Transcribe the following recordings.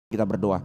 Kita berdoa.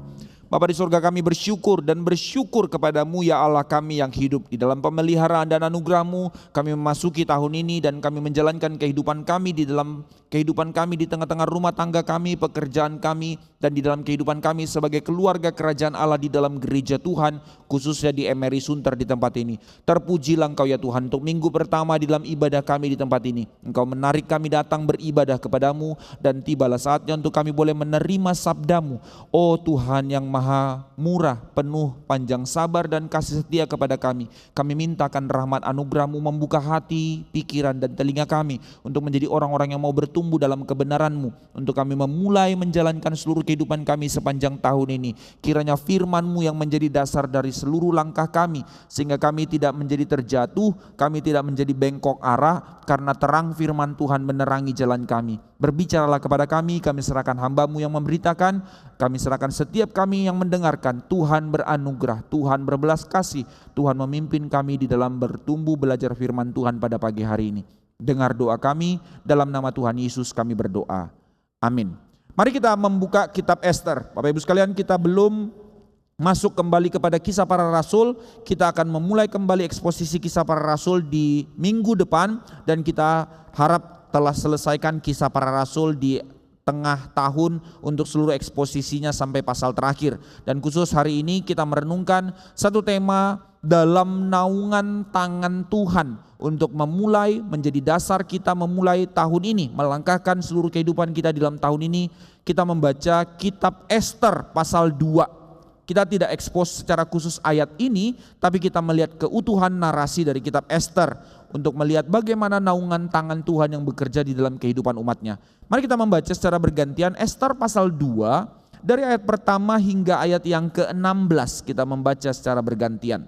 Bapa di surga, kami bersyukur dan bersyukur kepadamu ya Allah kami yang hidup di dalam pemeliharaan dan anugerah-Mu. Kami memasuki tahun ini dan kami menjalankan kehidupan kami di dalam kehidupan kami di tengah-tengah rumah tangga kami, pekerjaan kami, dan di dalam kehidupan kami sebagai keluarga kerajaan Allah di dalam gereja Tuhan, khususnya di Emery Sunter di tempat ini. Terpujilah Engkau ya Tuhan untuk minggu pertama di dalam ibadah kami di tempat ini. Engkau menarik kami datang beribadah kepadamu dan tibalah saatnya untuk kami boleh menerima sabdamu. Oh Tuhan yang Maha murah, penuh panjang sabar dan kasih setia kepada kami. Kami mintakan rahmat anugerah-Mu membuka hati, pikiran dan telinga kami untuk menjadi orang-orang yang mau bertumbuh dalam kebenaran-Mu. Untuk kami memulai menjalankan seluruh kehidupan kami sepanjang tahun ini. Kiranya firman-Mu yang menjadi dasar dari seluruh langkah kami, sehingga kami tidak menjadi terjatuh, kami tidak menjadi bengkok arah, karena terang firman Tuhan menerangi jalan kami. Berbicaralah kepada kami serahkan hamba-Mu yang memberitakan, kami serahkan setiap kami yang mendengarkan. Tuhan beranugerah, Tuhan berbelas kasih, Tuhan memimpin kami di dalam bertumbuh belajar firman Tuhan pada pagi hari ini. Dengar doa kami, dalam nama Tuhan Yesus kami berdoa. Amin. Mari kita membuka kitab Ester. Bapak Ibu sekalian, kita belum masuk kembali kepada kisah para rasul. Kita akan memulai kembali eksposisi kisah para rasul di minggu depan, dan kita harap telah selesaikan kisah para rasul di tengah tahun untuk seluruh eksposisinya sampai pasal terakhir. Dan khusus hari ini kita merenungkan satu tema dalam naungan tangan Tuhan untuk memulai menjadi dasar kita memulai tahun ini, melangkahkan seluruh kehidupan kita di dalam tahun ini. Kita membaca kitab Ester pasal 2. Kita tidak ekspos secara khusus ayat ini, tapi kita melihat keutuhan narasi dari kitab Ester untuk melihat bagaimana naungan tangan Tuhan yang bekerja di dalam kehidupan umatnya. Mari kita membaca secara bergantian Ester pasal 2 dari ayat pertama hingga ayat yang ke-16. Kita membaca secara bergantian.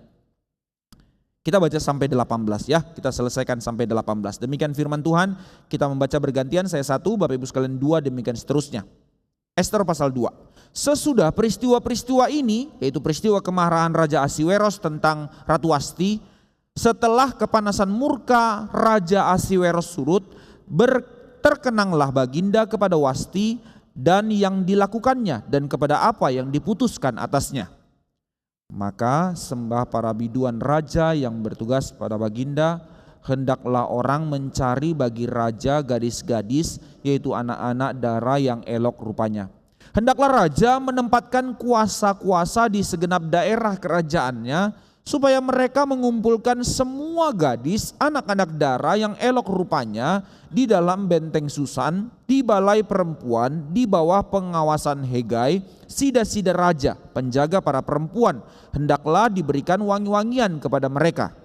Kita baca sampai 18 ya, kita selesaikan sampai 18. Demikian firman Tuhan, kita membaca bergantian, saya 1, Bapak Ibu sekalian 2, demikian seterusnya. Ester pasal 2. Sesudah peristiwa-peristiwa ini, yaitu peristiwa kemarahan Raja Ahasiweros tentang Ratu Wasti, setelah kepanasan murka Raja Ahasiweros surut, terkenanglah Baginda kepada Wasti dan yang dilakukannya dan kepada apa yang diputuskan atasnya. Maka sembah para biduan raja yang bertugas pada Baginda, hendaklah orang mencari bagi raja gadis-gadis, yaitu anak-anak dara yang elok rupanya. Hendaklah raja menempatkan kuasa-kuasa di segenap daerah kerajaannya, supaya mereka mengumpulkan semua gadis anak-anak dara yang elok rupanya di dalam benteng Susan, di balai perempuan, di bawah pengawasan Hegai, sida-sida raja, penjaga para perempuan. Hendaklah diberikan wangi-wangian kepada mereka.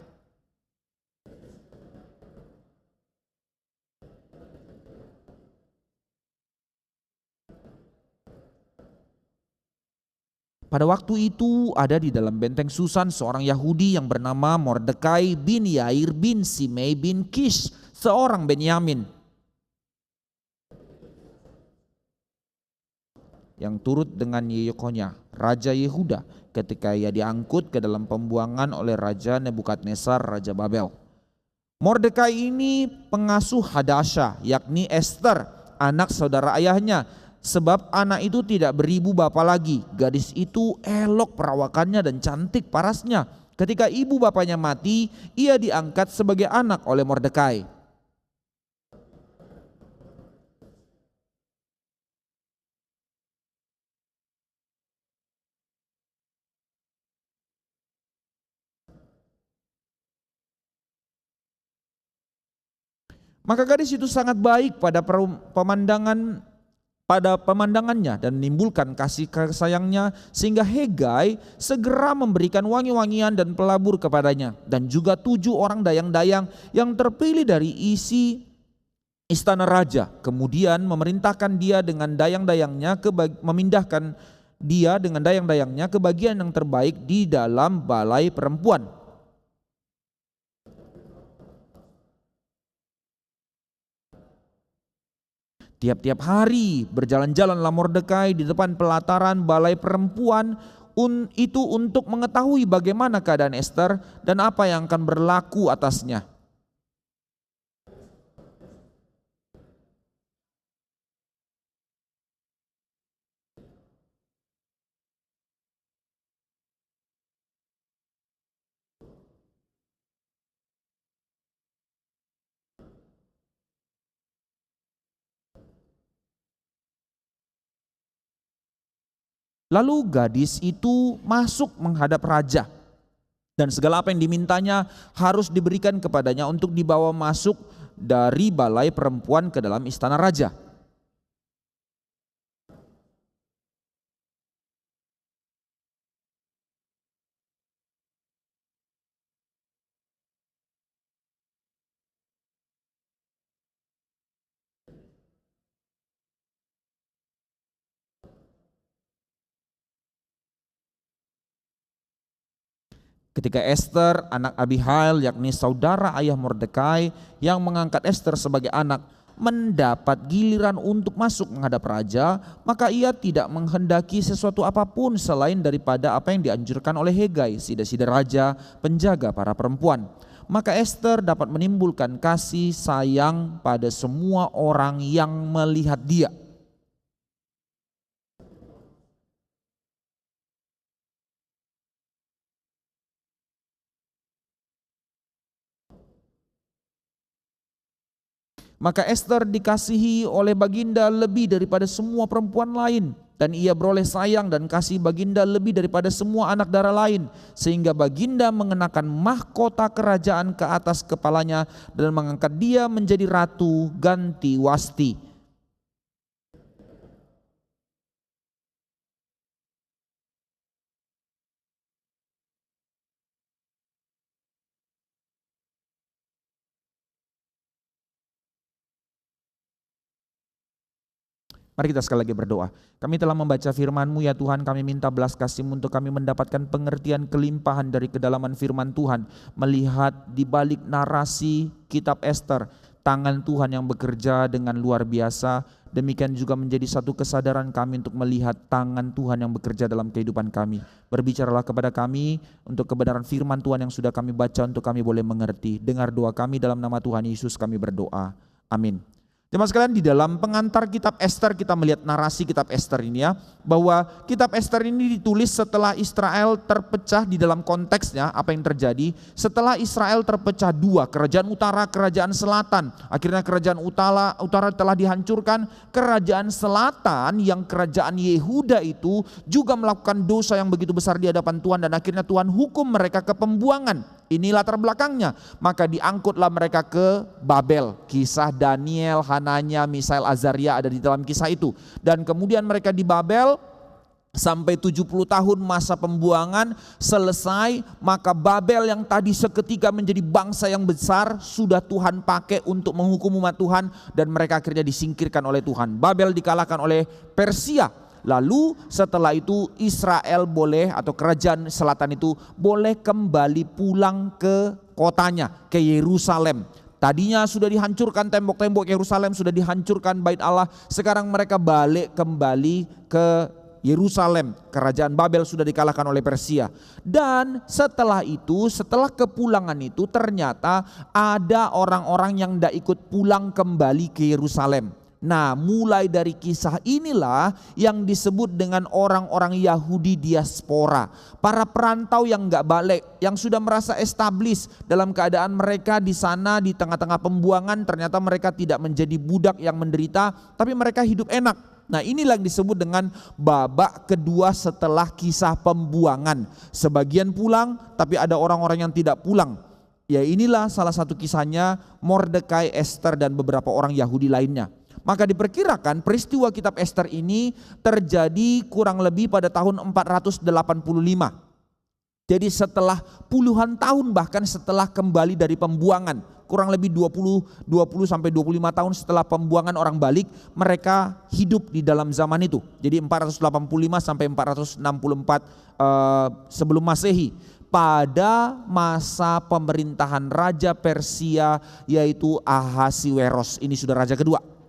Pada waktu itu ada di dalam benteng Susan seorang Yahudi yang bernama Mordekai bin Yair bin Simei bin Kish, seorang Benyamin, yang turut dengan Yekonya, Raja Yehuda, ketika ia diangkut ke dalam pembuangan oleh Raja Nebukadnezar, Raja Babel. Mordekai ini pengasuh Hadasha, yakni Ester, anak saudara ayahnya. Sebab anak itu tidak beribu bapa lagi. Gadis itu elok perawakannya dan cantik parasnya. Ketika ibu bapaknya mati, ia diangkat sebagai anak oleh Mordekai. Maka gadis itu sangat baik pada pemandangannya dan menimbulkan kasih sayangnya, sehingga Hegai segera memberikan wangi-wangian dan pelabur kepadanya, dan juga 7 orang dayang-dayang yang terpilih dari isi istana raja. Kemudian memerintahkan dia dengan dayang-dayangnya memindahkan dia dengan dayang-dayangnya ke bagian yang terbaik di dalam balai perempuan. Tiap-tiap hari berjalan-jalanlah Mordekai di depan pelataran balai perempuan itu untuk mengetahui bagaimana keadaan Ester dan apa yang akan berlaku atasnya. Lalu gadis itu masuk menghadap raja. Dan segala apa yang dimintanya harus diberikan kepadanya untuk dibawa masuk dari balai perempuan ke dalam istana raja. Ketika Ester, anak Abihail, yakni saudara ayah Mordekai yang mengangkat Ester sebagai anak, mendapat giliran untuk masuk menghadap raja, maka ia tidak menghendaki sesuatu apapun selain daripada apa yang dianjurkan oleh Hegai, sida-sida raja, penjaga para perempuan. Maka Ester dapat menimbulkan kasih sayang pada semua orang yang melihat dia. Maka Ester dikasihi oleh baginda lebih daripada semua perempuan lain, dan ia beroleh sayang dan kasih baginda lebih daripada semua anak darah lain, sehingga baginda mengenakan mahkota kerajaan ke atas kepalanya dan mengangkat dia menjadi ratu ganti Wasti. Mari kita sekali lagi berdoa. Kami telah membaca firman-Mu ya Tuhan, kami minta belas kasih-Mu untuk kami mendapatkan pengertian kelimpahan dari kedalaman firman Tuhan. Melihat di balik narasi kitab Ester, tangan Tuhan yang bekerja dengan luar biasa. Demikian juga menjadi satu kesadaran kami untuk melihat tangan Tuhan yang bekerja dalam kehidupan kami. Berbicaralah kepada kami untuk kebenaran firman Tuhan yang sudah kami baca untuk kami boleh mengerti. Dengar doa kami dalam nama Tuhan Yesus kami berdoa. Amin. Teman sekalian, di dalam pengantar kitab Ester kita melihat narasi kitab Ester ini ya, bahwa kitab Ester ini ditulis setelah Israel terpecah. Di dalam konteksnya apa yang terjadi setelah Israel terpecah dua, kerajaan utara, kerajaan selatan. Akhirnya kerajaan utara telah dihancurkan, kerajaan selatan yang kerajaan Yehuda itu juga melakukan dosa yang begitu besar di hadapan Tuhan, dan akhirnya Tuhan hukum mereka ke pembuangan. Ini latar belakangnya. Maka diangkutlah mereka ke Babel. Kisah Daniel, Hananya, Misael, Azaria ada di dalam kisah itu. Dan kemudian mereka di Babel sampai 70 tahun masa pembuangan selesai. Maka Babel yang tadi seketika menjadi bangsa yang besar sudah Tuhan pakai untuk menghukum umat Tuhan, dan mereka akhirnya disingkirkan oleh Tuhan. Babel dikalahkan oleh Persia. Lalu setelah itu Israel boleh, atau kerajaan selatan itu boleh kembali pulang ke kotanya, ke Yerusalem. Tadinya sudah dihancurkan tembok-tembok Yerusalem, sudah dihancurkan bait Allah. Sekarang mereka balik kembali ke Yerusalem. Kerajaan Babel sudah dikalahkan oleh Persia. Dan setelah itu, setelah kepulangan itu, ternyata ada orang-orang yang tidak ikut pulang kembali ke Yerusalem. Nah, mulai dari kisah inilah yang disebut dengan orang-orang Yahudi diaspora. Para perantau yang enggak balik, yang sudah merasa establis dalam keadaan mereka di sana di tengah-tengah pembuangan, ternyata mereka tidak menjadi budak yang menderita, tapi mereka hidup enak. Nah, inilah yang disebut dengan babak kedua setelah kisah pembuangan. Sebagian pulang, tapi ada orang-orang yang tidak pulang. Ya, inilah salah satu kisahnya Mordekai, Ester, dan beberapa orang Yahudi lainnya. Maka diperkirakan peristiwa kitab Ester ini terjadi kurang lebih pada tahun 485. Jadi setelah puluhan tahun, bahkan setelah kembali dari pembuangan, kurang lebih 20 sampai 25 tahun setelah pembuangan orang balik, mereka hidup di dalam zaman itu. Jadi 485 sampai 464 sebelum Masehi. Pada masa pemerintahan Raja Persia, yaitu Ahasiweros. Ini sudah raja kedua.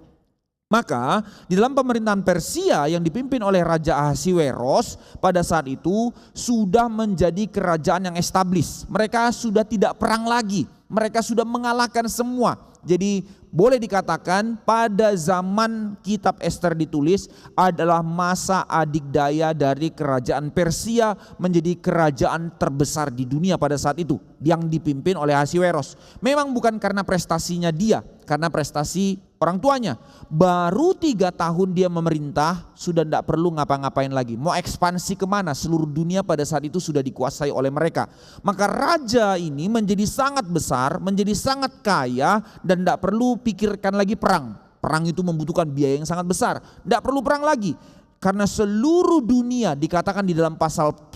Maka di dalam pemerintahan Persia yang dipimpin oleh Raja Ahasiweros pada saat itu sudah menjadi kerajaan yang establis. Mereka sudah tidak perang lagi, mereka sudah mengalahkan semua. Jadi boleh dikatakan pada zaman kitab Ester ditulis adalah masa adikdaya dari kerajaan Persia menjadi kerajaan terbesar di dunia pada saat itu yang dipimpin oleh Ahasiweros. Memang bukan karena prestasinya dia, karena prestasi orang tuanya. Baru 3 tahun dia memerintah, sudah tidak perlu ngapa-ngapain lagi. Mau ekspansi kemana? Seluruh dunia pada saat itu sudah dikuasai oleh mereka. Maka raja ini menjadi sangat besar, menjadi sangat kaya, dan tidak perlu pikirkan lagi perang. Perang itu membutuhkan biaya yang sangat besar. Tidak perlu perang lagi. Karena seluruh dunia dikatakan di dalam pasal 1,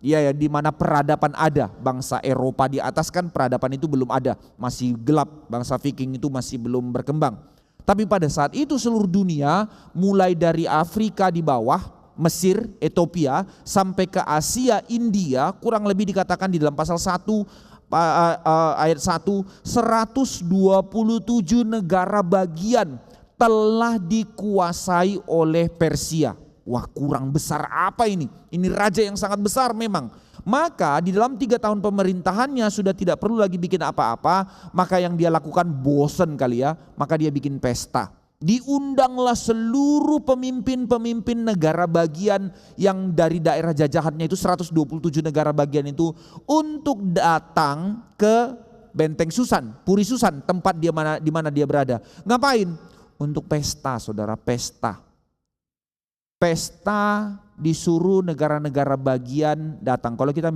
ya di mana peradaban ada. Bangsa Eropa di atas kan peradaban itu belum ada, masih gelap, bangsa Viking itu masih belum berkembang. Tapi pada saat itu seluruh dunia, mulai dari Afrika di bawah, Mesir, Ethiopia, sampai ke Asia, India, kurang lebih dikatakan di dalam pasal 1 ayat 1, 127 negara bagian telah dikuasai oleh Persia. Wah, kurang besar apa ini? Ini raja yang sangat besar memang. Maka di dalam 3 tahun pemerintahannya sudah tidak perlu lagi bikin apa-apa. Maka yang dia lakukan bosen kali ya, maka dia bikin pesta. Diundanglah seluruh pemimpin-pemimpin negara bagian yang dari daerah jajahannya itu 127 negara bagian itu untuk datang ke Benteng Susan, Puri Susan, tempat di mana dia berada. Ngapain? Untuk pesta, saudara, pesta. Pesta disuruh negara-negara bagian datang. Kalau kita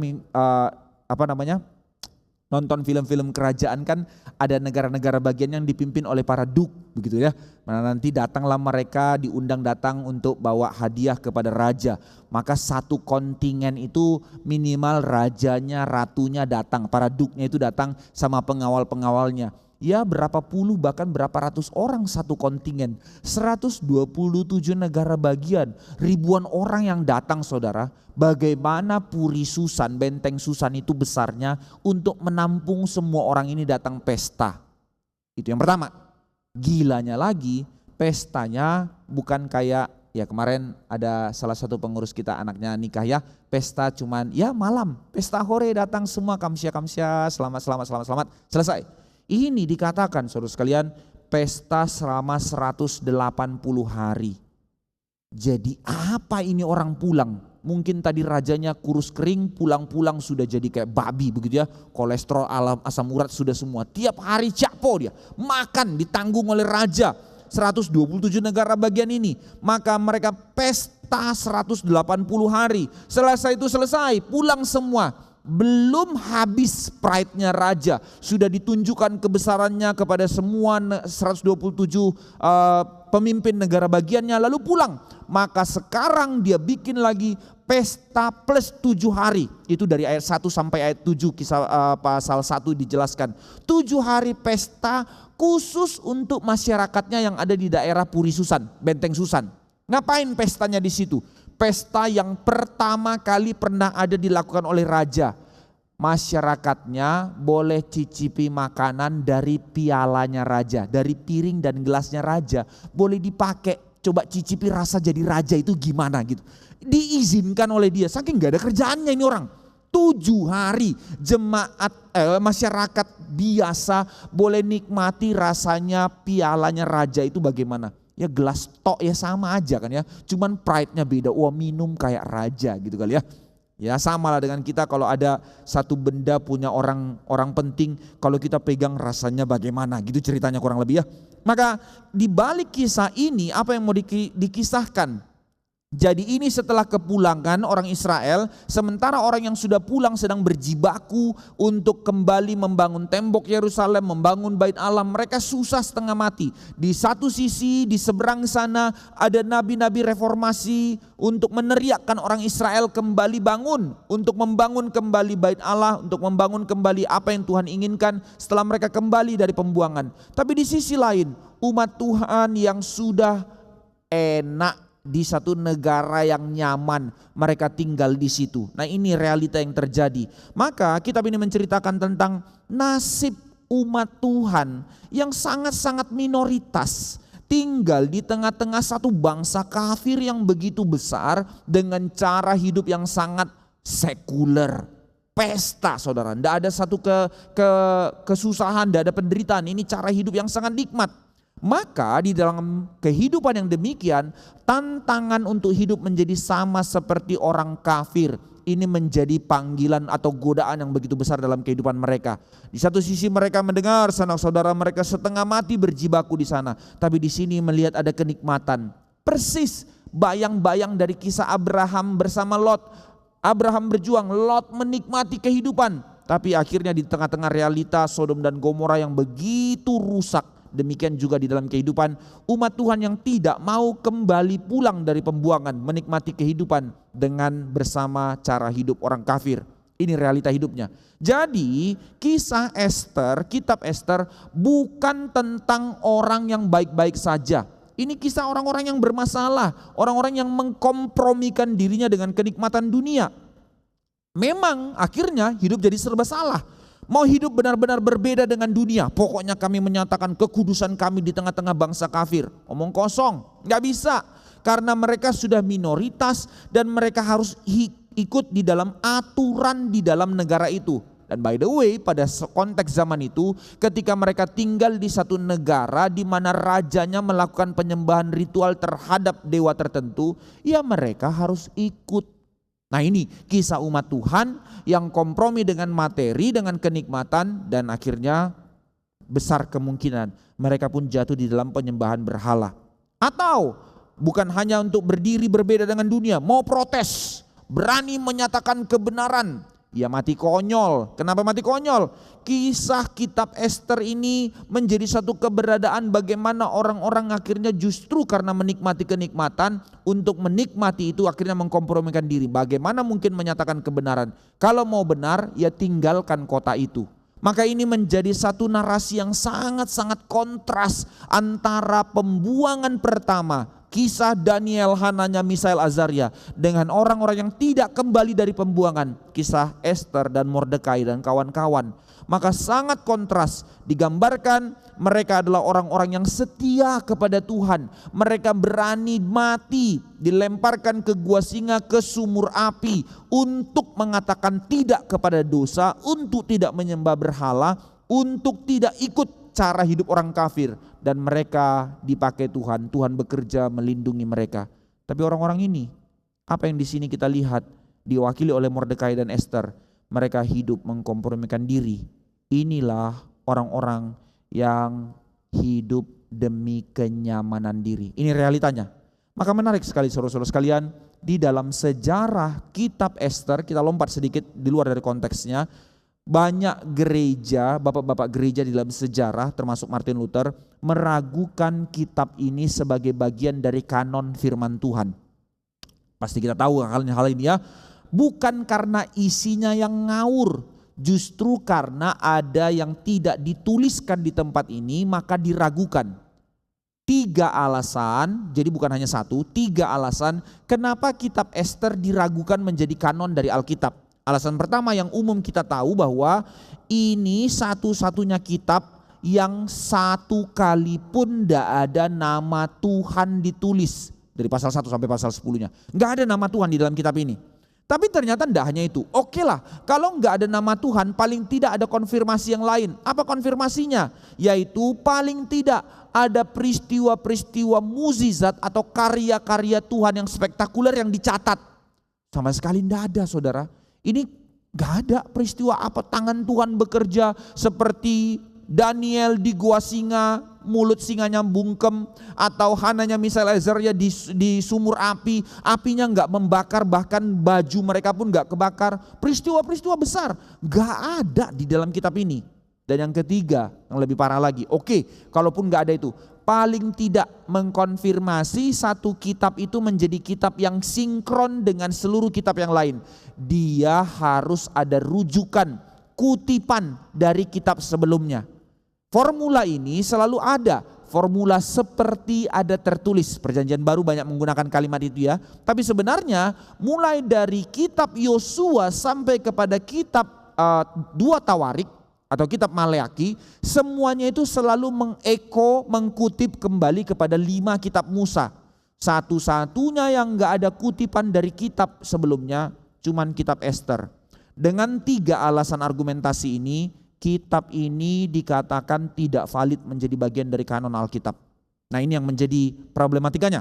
nonton film-film kerajaan kan ada negara-negara bagian yang dipimpin oleh para duk begitu ya. Nah, nanti datanglah mereka diundang datang untuk bawa hadiah kepada raja. Maka satu kontingen itu minimal rajanya, ratunya datang, para duknya itu datang sama pengawal-pengawalnya. Ya berapa puluh bahkan berapa ratus orang satu kontingen. 127 negara bagian, ribuan orang yang datang saudara. Bagaimana Puri Susan, Benteng Susan itu besarnya untuk menampung semua orang ini datang pesta. Itu yang pertama. Gilanya lagi pestanya bukan kayak ya kemarin ada salah satu pengurus kita anaknya nikah ya. Pesta cuman ya malam, pesta hore datang semua kamsia, selamat, selesai. Ini dikatakan saudara sekalian pesta selama 180 hari. Jadi apa ini orang pulang? Mungkin tadi rajanya kurus kering, pulang-pulang sudah jadi kayak babi begitu ya. Kolesterol, asam urat sudah semua. Tiap hari capo dia, makan ditanggung oleh raja. 127 negara bagian ini. Maka mereka pesta 180 hari. Selesai itu selesai, pulang semua. Belum habis pride-nya raja, sudah ditunjukkan kebesarannya kepada semua 127 pemimpin negara bagiannya lalu pulang. Maka sekarang dia bikin lagi pesta plus 7 hari. Itu dari ayat 1 sampai ayat 7 kisah pasal 1 dijelaskan. 7 hari pesta khusus untuk masyarakatnya yang ada di daerah Puri Susan, Benteng Susan. Ngapain pestanya di situ? Pesta yang pertama kali pernah ada dilakukan oleh raja. Masyarakatnya boleh cicipi makanan dari pialanya raja, dari piring dan gelasnya raja. Boleh dipakai, coba cicipi rasa jadi raja itu gimana gitu. Diizinkan oleh dia, saking gak ada kerjaannya ini orang. 7 hari masyarakat biasa boleh nikmati rasanya pialanya raja itu bagaimana. Ya gelas tok ya sama aja kan ya, cuman pride-nya beda. Wah minum kayak raja gitu kali ya. Ya sama lah dengan kita kalau ada satu benda punya orang penting, kalau kita pegang rasanya bagaimana gitu ceritanya kurang lebih ya. Maka di balik kisah ini apa yang mau dikisahkan? Jadi ini setelah kepulangan orang Israel, sementara orang yang sudah pulang sedang berjibaku untuk kembali membangun tembok Yerusalem, membangun bait Allah, mereka susah setengah mati. Di satu sisi di seberang sana ada nabi-nabi reformasi untuk meneriakkan orang Israel kembali bangun, untuk membangun kembali bait Allah, untuk membangun kembali apa yang Tuhan inginkan setelah mereka kembali dari pembuangan. Tapi di sisi lain umat Tuhan yang sudah enak di satu negara yang nyaman, mereka tinggal di situ. Nah ini realita yang terjadi. Maka kitab ini menceritakan tentang nasib umat Tuhan yang sangat-sangat minoritas, tinggal di tengah-tengah satu bangsa kafir yang begitu besar dengan cara hidup yang sangat sekuler. Pesta saudara, tidak ada satu kesusahan, tidak ada penderitaan. Ini cara hidup yang sangat nikmat. Maka di dalam kehidupan yang demikian, tantangan untuk hidup menjadi sama seperti orang kafir. ini menjadi panggilan atau godaan yang begitu besar dalam kehidupan mereka. Di satu sisi mereka mendengar sanak saudara mereka setengah mati berjibaku di sana, tapi di sini melihat ada kenikmatan. Persis bayang-bayang dari kisah Abraham bersama Lot. Abraham berjuang, Lot menikmati kehidupan, tapi akhirnya di tengah-tengah realita Sodom dan Gomora yang begitu rusak. Demikian juga di dalam kehidupan umat Tuhan yang tidak mau kembali pulang dari pembuangan, menikmati kehidupan dengan bersama cara hidup orang kafir. Ini realita hidupnya. Jadi kisah Ester, kitab Ester bukan tentang orang yang baik-baik saja. Ini kisah orang-orang yang bermasalah, orang-orang yang mengkompromikan dirinya dengan kenikmatan dunia. Memang akhirnya hidup jadi serba salah. Mau hidup benar-benar berbeda dengan dunia, pokoknya kami menyatakan kekudusan kami di tengah-tengah bangsa kafir. Omong kosong, gak bisa. Karena mereka sudah minoritas dan mereka harus ikut di dalam aturan di dalam negara itu. Dan by the way, pada konteks zaman itu, ketika mereka tinggal di satu negara di mana rajanya melakukan penyembahan ritual terhadap dewa tertentu, ya mereka harus ikut. Nah ini kisah umat Tuhan yang kompromi dengan materi, dengan kenikmatan, dan akhirnya besar kemungkinan mereka pun jatuh di dalam penyembahan berhala. Atau bukan hanya untuk berdiri berbeda dengan dunia, mau protes, berani menyatakan kebenaran, ya mati konyol. Kenapa mati konyol? Kisah kitab Ester ini menjadi satu keberadaan bagaimana orang-orang akhirnya justru karena menikmati kenikmatan, untuk menikmati itu akhirnya mengkompromikan diri. Bagaimana mungkin menyatakan kebenaran? Kalau mau benar ya tinggalkan kota itu. Maka ini menjadi satu narasi yang sangat-sangat kontras antara pembuangan pertama, kisah Daniel, Hananya, Misael, Azaria, dengan orang-orang yang tidak kembali dari pembuangan, kisah Ester dan Mordekai dan kawan-kawan. Maka sangat kontras, digambarkan mereka adalah orang-orang yang setia kepada Tuhan. Mereka berani mati, dilemparkan ke gua singa, ke sumur api, untuk mengatakan tidak kepada dosa, untuk tidak menyembah berhala, untuk tidak ikut cara hidup orang kafir. Dan mereka dipakai Tuhan, Tuhan bekerja melindungi mereka. Tapi orang-orang ini, apa yang di sini kita lihat diwakili oleh Mordekai dan Ester, mereka hidup mengkompromikan diri. Inilah orang-orang yang hidup demi kenyamanan diri. Ini realitanya. Maka menarik sekali saudara-saudara sekalian, di dalam sejarah kitab Ester, kita lompat sedikit di luar dari konteksnya, banyak gereja, bapak-bapak gereja di dalam sejarah termasuk Martin Luther meragukan kitab ini sebagai bagian dari kanon firman Tuhan. Pasti kita tahu hal ini ya. Bukan karena isinya yang ngawur, justru karena ada yang tidak dituliskan di tempat ini maka diragukan. 3 alasan, jadi bukan hanya 1, 3 alasan kenapa kitab Ester diragukan menjadi kanon dari Alkitab. Alasan pertama yang umum kita tahu bahwa ini satu-satunya kitab yang satu kali pun tidak ada nama Tuhan ditulis. Dari pasal 1 sampai pasal 10-nya. Enggak ada nama Tuhan di dalam kitab ini. Tapi ternyata tidak hanya itu. Oke lah, kalau enggak ada nama Tuhan paling tidak ada konfirmasi yang lain. Apa konfirmasinya? Yaitu paling tidak ada peristiwa-peristiwa mukjizat atau karya-karya Tuhan yang spektakuler yang dicatat. Sama sekali tidak ada saudara. Ini gak ada peristiwa apa tangan Tuhan bekerja seperti Daniel di gua singa, mulut singanya bungkem, atau Hananya, Misael, Azaria di sumur api, apinya gak membakar, bahkan baju mereka pun gak kebakar. Peristiwa-peristiwa besar gak ada di dalam kitab ini. Dan yang ketiga yang lebih parah lagi, oke, kalaupun gak ada itu, paling tidak mengkonfirmasi satu kitab itu menjadi kitab yang sinkron dengan seluruh kitab yang lain. Dia harus ada rujukan, kutipan dari kitab sebelumnya. Formula ini selalu ada, formula seperti ada tertulis. Perjanjian Baru banyak menggunakan kalimat itu ya. Tapi sebenarnya mulai dari kitab Yosua sampai kepada kitab 2 Tawarik atau kitab Maleaki, semuanya itu selalu mengkutip kembali kepada 5 kitab Musa. Satu-satunya yang gak ada kutipan dari kitab sebelumnya cuman kitab Ester. Dengan 3 alasan argumentasi ini, kitab ini dikatakan tidak valid menjadi bagian dari kanon Alkitab. Nah ini yang menjadi problematikanya.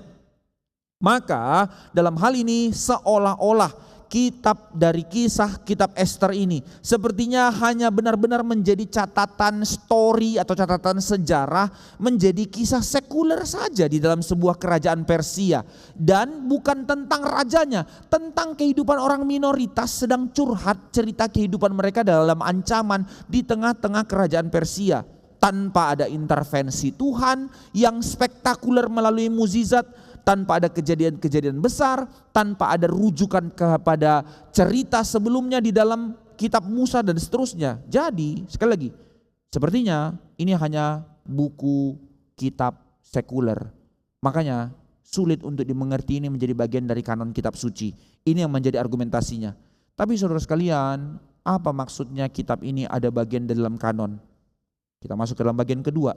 Maka dalam hal ini seolah-olah kitab Ester ini sepertinya hanya benar-benar menjadi catatan story atau catatan sejarah, menjadi kisah sekuler saja di dalam sebuah kerajaan Persia, dan bukan tentang rajanya, tentang kehidupan orang minoritas sedang curhat cerita kehidupan mereka dalam ancaman di tengah-tengah kerajaan Persia, tanpa ada intervensi Tuhan yang spektakuler melalui mukjizat, tanpa ada kejadian-kejadian besar, tanpa ada rujukan kepada cerita sebelumnya di dalam kitab Musa dan seterusnya. Jadi sekali lagi, sepertinya ini hanya buku kitab sekuler. Makanya sulit untuk dimengerti ini menjadi bagian dari kanon kitab suci. Ini yang menjadi argumentasinya. Tapi saudara sekalian, apa maksudnya kitab ini ada bagian dalam kanon? Kita masuk ke dalam bagian kedua,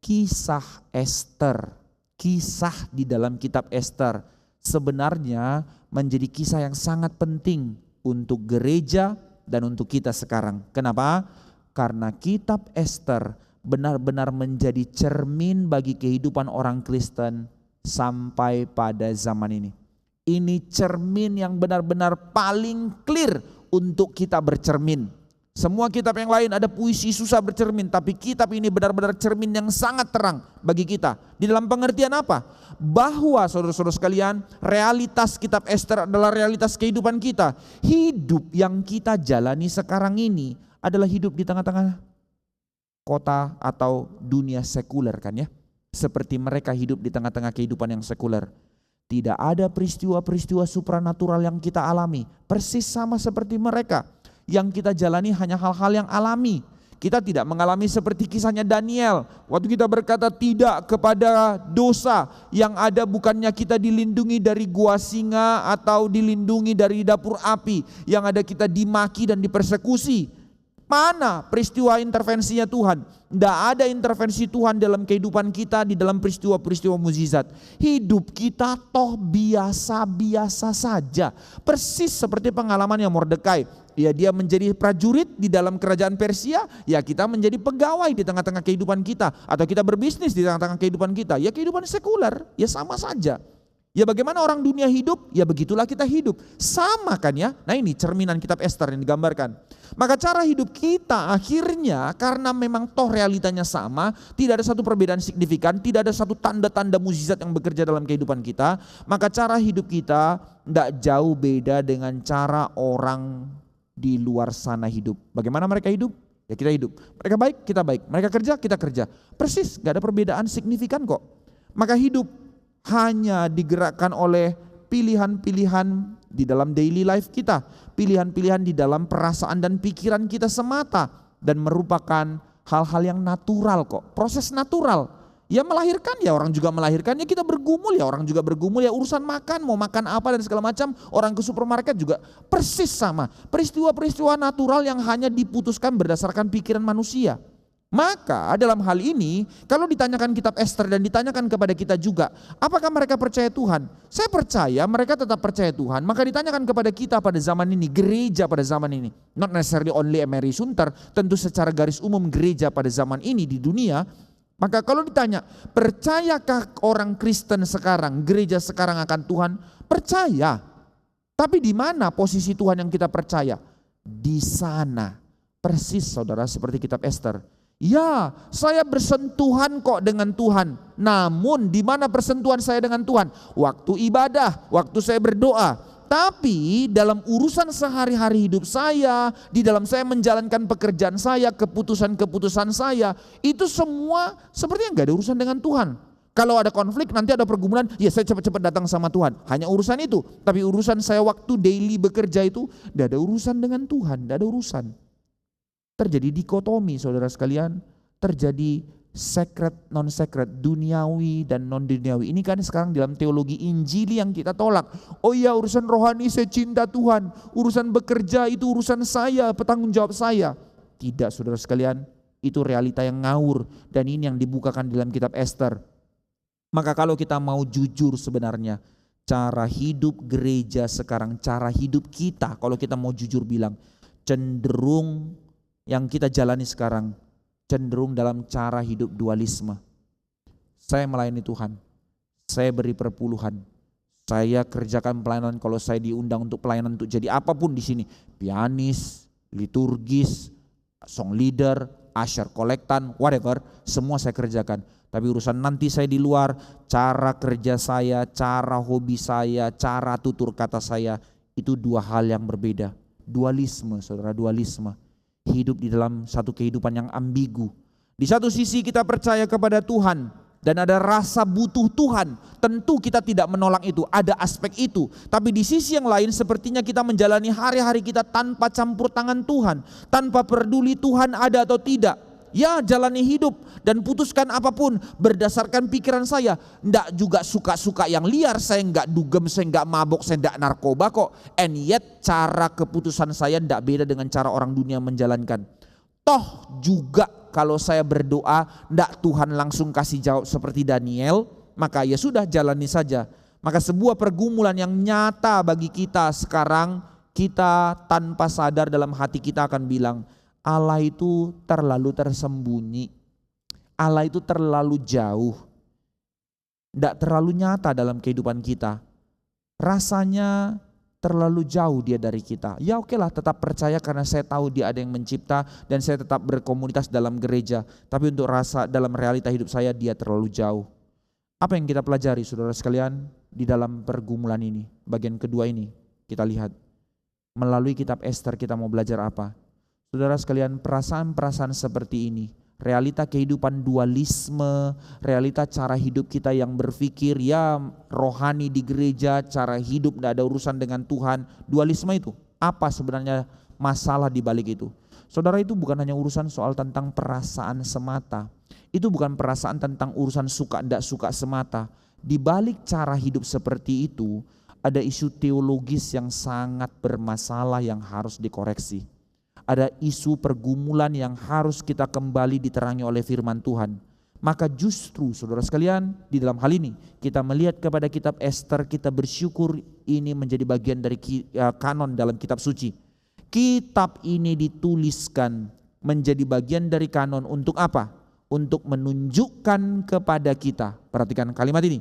kisah Ester. Kisah di dalam kitab Ester sebenarnya menjadi kisah yang sangat penting untuk gereja dan untuk kita sekarang. Kenapa? Karena kitab Ester benar-benar menjadi cermin bagi kehidupan orang Kristen sampai pada zaman ini. Ini cermin yang benar-benar paling clear untuk kita bercermin. Semua kitab yang lain ada puisi susah bercermin, tapi kitab ini benar-benar cermin yang sangat terang bagi kita. Di dalam pengertian apa? Bahwa saudara-saudara sekalian, realitas kitab Ester adalah realitas kehidupan kita. Hidup yang kita jalani sekarang ini adalah hidup di tengah-tengah kota atau dunia sekuler kan ya. Seperti mereka hidup di tengah-tengah kehidupan yang sekuler. Tidak ada peristiwa-peristiwa supranatural yang kita alami. Persis sama seperti mereka. Yang kita jalani hanya hal-hal yang alami. Kita tidak mengalami seperti kisahnya Daniel. Waktu kita berkata tidak kepada dosa, yang ada bukannya kita dilindungi dari gua singa atau dilindungi dari dapur api. Yang ada kita dimaki dan dipersekusi. Mana peristiwa intervensinya Tuhan? Tidak ada intervensi Tuhan dalam kehidupan kita di dalam peristiwa-peristiwa mukjizat. Hidup kita toh biasa-biasa saja. Persis seperti pengalamannya Mordekai. Ya, dia menjadi prajurit di dalam kerajaan Persia, ya kita menjadi pegawai di tengah-tengah kehidupan kita. Atau kita berbisnis di tengah-tengah kehidupan kita, ya kehidupan sekuler, ya sama saja. Ya bagaimana orang dunia hidup, ya begitulah kita hidup. Sama kan ya, nah ini cerminan kitab Ester yang digambarkan. Maka cara hidup kita akhirnya karena memang toh realitanya sama, tidak ada satu perbedaan signifikan, tidak ada satu tanda-tanda mukjizat yang bekerja dalam kehidupan kita. Maka cara hidup kita tidak jauh beda dengan cara orang di luar sana hidup. Bagaimana mereka hidup? Ya kita hidup. Mereka baik, kita baik. Mereka kerja, kita kerja. Persis, gak ada perbedaan signifikan kok. Maka hidup hanya digerakkan oleh pilihan-pilihan di dalam daily life kita. Pilihan-pilihan di dalam perasaan dan pikiran kita semata. Dan merupakan hal-hal yang natural kok. Proses natural. Ya melahirkan, ya orang juga melahirkan, ya kita bergumul, ya orang juga bergumul, ya urusan makan, mau makan apa dan segala macam, orang ke supermarket juga persis sama. Peristiwa-peristiwa natural yang hanya diputuskan berdasarkan pikiran manusia. Maka dalam hal ini, kalau ditanyakan kitab Ester dan ditanyakan kepada kita juga, apakah mereka percaya Tuhan? Saya percaya mereka tetap percaya Tuhan. Maka ditanyakan kepada kita pada zaman ini, gereja pada zaman ini, not necessarily only Emery Sunter, tentu secara garis umum gereja pada zaman ini di dunia. Maka kalau ditanya, percayakah orang Kristen sekarang, gereja sekarang akan Tuhan? Percaya. Tapi di mana posisi Tuhan yang kita percaya? Di sana. Persis saudara seperti kitab Ester. Ya, saya bersentuhan kok dengan Tuhan. Namun di mana persentuhan saya dengan Tuhan? Waktu ibadah, waktu saya berdoa. Tapi dalam urusan sehari-hari hidup saya, di dalam saya menjalankan pekerjaan saya, keputusan-keputusan saya, itu semua sepertinya enggak ada urusan dengan Tuhan. Kalau ada konflik, nanti ada pergumulan, ya saya cepat-cepat datang sama Tuhan. Hanya urusan itu. Tapi urusan saya waktu daily bekerja itu, enggak ada urusan dengan Tuhan, enggak ada urusan. Terjadi dikotomi saudara sekalian, terjadi sacred, non-sacred, duniawi dan non-duniawi. Ini kan sekarang dalam teologi Injili yang kita tolak. Oh iya, urusan rohani saya cinta Tuhan, urusan bekerja itu urusan saya, petanggung jawab saya. Tidak saudara sekalian, itu realita yang ngawur dan ini yang dibukakan dalam kitab Ester. Maka kalau kita mau jujur sebenarnya, cara hidup gereja sekarang, cara hidup kita, kalau kita mau jujur bilang, cenderung yang kita jalani sekarang cenderung dalam cara hidup dualisme. Saya melayani Tuhan, saya beri perpuluhan, Saya kerjakan pelayanan kalau saya diundang untuk pelayanan untuk jadi apapun di sini. Pianis, liturgis, song leader, usher, kolektan, whatever, semua saya kerjakan. Tapi urusan nanti saya di luar, cara kerja saya, cara hobi saya, cara tutur kata saya, itu dua hal yang berbeda. Dualisme, saudara, dualisme. Hidup di dalam satu kehidupan yang ambigu. Di satu sisi kita percaya kepada Tuhan dan ada rasa butuh Tuhan. Tentu kita tidak menolak itu, ada aspek itu. Tapi di sisi yang lain sepertinya kita menjalani hari-hari kita tanpa campur tangan Tuhan. Tanpa peduli Tuhan ada atau tidak. Ya, jalani hidup dan putuskan apapun berdasarkan pikiran saya. Enggak juga suka-suka yang liar, saya enggak dugem, saya enggak mabok, saya enggak narkoba kok. And yet cara keputusan saya enggak beda dengan cara orang dunia menjalankan. Toh juga kalau saya berdoa enggak Tuhan langsung kasih jawab seperti Daniel, maka ya sudah jalani saja. Maka sebuah pergumulan yang nyata bagi kita sekarang, kita tanpa sadar dalam hati kita akan bilang, Allah itu terlalu tersembunyi, Allah itu terlalu jauh, tidak terlalu nyata dalam kehidupan kita. Rasanya terlalu jauh dia dari kita. Ya oke lah, tetap percaya karena saya tahu dia ada yang mencipta dan saya tetap berkomunitas dalam gereja. Tapi untuk rasa dalam realita hidup saya dia terlalu jauh. Apa yang kita pelajari saudara sekalian di dalam pergumulan ini? Bagian kedua ini kita lihat. Melalui kitab Ester kita mau belajar apa? Saudara sekalian, perasaan-perasaan seperti ini, realita kehidupan dualisme, realita cara hidup kita yang berpikir ya rohani di gereja, cara hidup tidak ada urusan dengan Tuhan, dualisme itu apa sebenarnya masalah di balik itu? Saudara, itu bukan hanya urusan soal tentang perasaan semata, itu bukan perasaan tentang urusan suka tidak suka semata. Di balik cara hidup seperti itu ada isu teologis yang sangat bermasalah yang harus dikoreksi. Ada isu pergumulan yang harus kita kembali diterangi oleh firman Tuhan. Maka justru saudara sekalian di dalam hal ini kita melihat kepada kitab Ester, kita bersyukur ini menjadi bagian dari kanon dalam kitab suci. Kitab ini dituliskan menjadi bagian dari kanon untuk apa? Untuk menunjukkan kepada kita, perhatikan kalimat ini,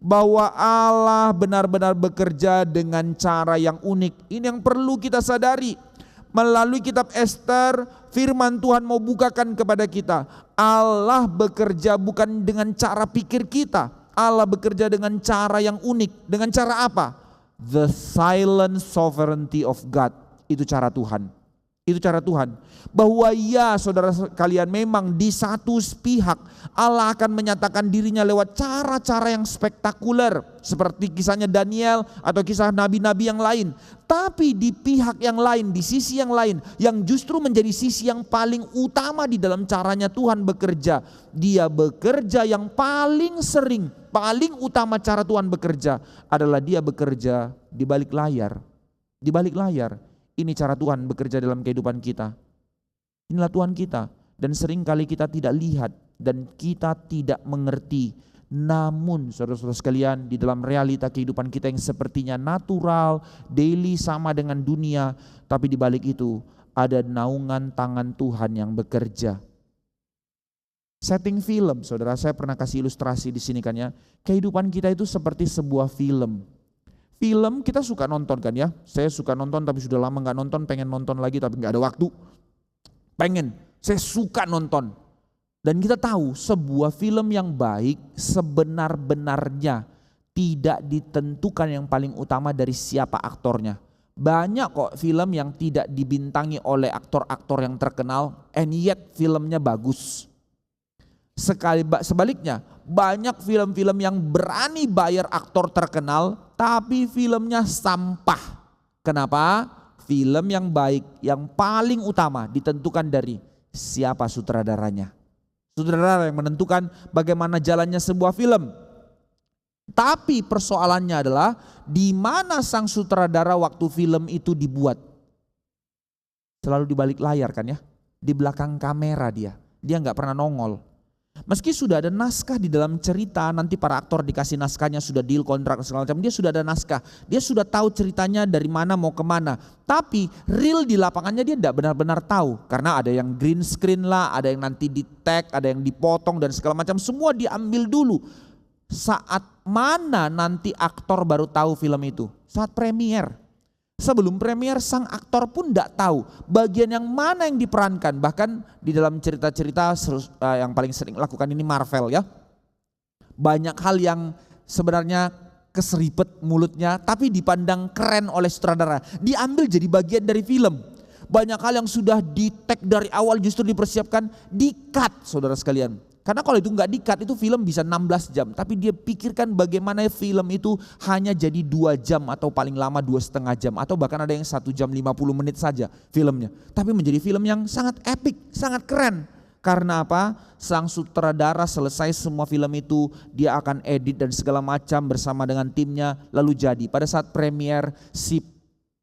bahwa Allah benar-benar bekerja dengan cara yang unik. Ini yang perlu kita sadari. Melalui kitab Ester, firman Tuhan mau bukakan kepada kita. Allah bekerja bukan dengan cara pikir kita. Allah bekerja dengan cara yang unik. Dengan cara apa? The silent sovereignty of God. Itu cara Tuhan. Itu cara Tuhan. Bahwa ya saudara kalian memang di satu pihak Allah akan menyatakan dirinya lewat cara-cara yang spektakuler. Seperti kisahnya Daniel atau kisah nabi-nabi yang lain. Tapi di pihak yang lain, di sisi yang lain, yang justru menjadi sisi yang paling utama di dalam caranya Tuhan bekerja. Dia bekerja yang paling sering, paling utama cara Tuhan bekerja adalah dia bekerja di balik layar. Di balik layar. Ini cara Tuhan bekerja dalam kehidupan kita. Inilah Tuhan kita. Dan seringkali kita tidak lihat dan kita tidak mengerti. Namun saudara-saudara sekalian, di dalam realita kehidupan kita yang sepertinya natural, daily sama dengan dunia, tapi di balik itu ada naungan tangan Tuhan yang bekerja. Setting film, saudara, saya pernah kasih ilustrasi di sini kan ya. Kehidupan kita itu seperti sebuah film. Film kita suka nonton kan ya. Saya suka nonton tapi sudah lama gak nonton, pengen nonton lagi tapi gak ada waktu. Pengen, saya suka nonton. Dan kita tahu sebuah film yang baik sebenar-benarnya tidak ditentukan yang paling utama dari siapa aktornya. Banyak kok film yang tidak dibintangi oleh aktor-aktor yang terkenal and yet filmnya bagus. Sebaliknya, banyak film-film yang berani bayar aktor terkenal tapi filmnya sampah. Kenapa? Film yang baik, yang paling utama ditentukan dari siapa sutradaranya. Sutradara yang menentukan bagaimana jalannya sebuah film. Tapi persoalannya adalah di mana sang sutradara waktu film itu dibuat? Selalu di balik layar kan ya, di belakang kamera dia nggak pernah nongol. Meski sudah ada naskah di dalam cerita, nanti para aktor dikasih naskahnya, sudah deal kontrak segala macam, dia sudah ada naskah, dia sudah tahu ceritanya dari mana mau kemana. Tapi real di lapangannya dia tidak benar-benar tahu, karena ada yang green screen lah, ada yang nanti di tag, ada yang dipotong dan segala macam, semua diambil dulu. Saat mana nanti aktor baru tahu film itu? Saat premier. Sebelum premier sang aktor pun tidak tahu bagian yang mana yang diperankan. Bahkan di dalam cerita-cerita yang paling sering lakukan ini Marvel ya. Banyak hal yang sebenarnya keseripet mulutnya tapi dipandang keren oleh sutradara. Diambil jadi bagian dari film. Banyak hal yang sudah di-tag dari awal justru dipersiapkan, di-cut saudara sekalian. Karena kalau itu nggak di-cut itu film bisa 16 jam. Tapi dia pikirkan bagaimana film itu hanya jadi 2 jam atau paling lama 2,5 jam. Atau bahkan ada yang 1 jam 50 menit saja filmnya. Tapi menjadi film yang sangat epic, sangat keren. Karena apa? Sang sutradara selesai semua film itu, dia akan edit dan segala macam bersama dengan timnya. Lalu jadi pada saat premier si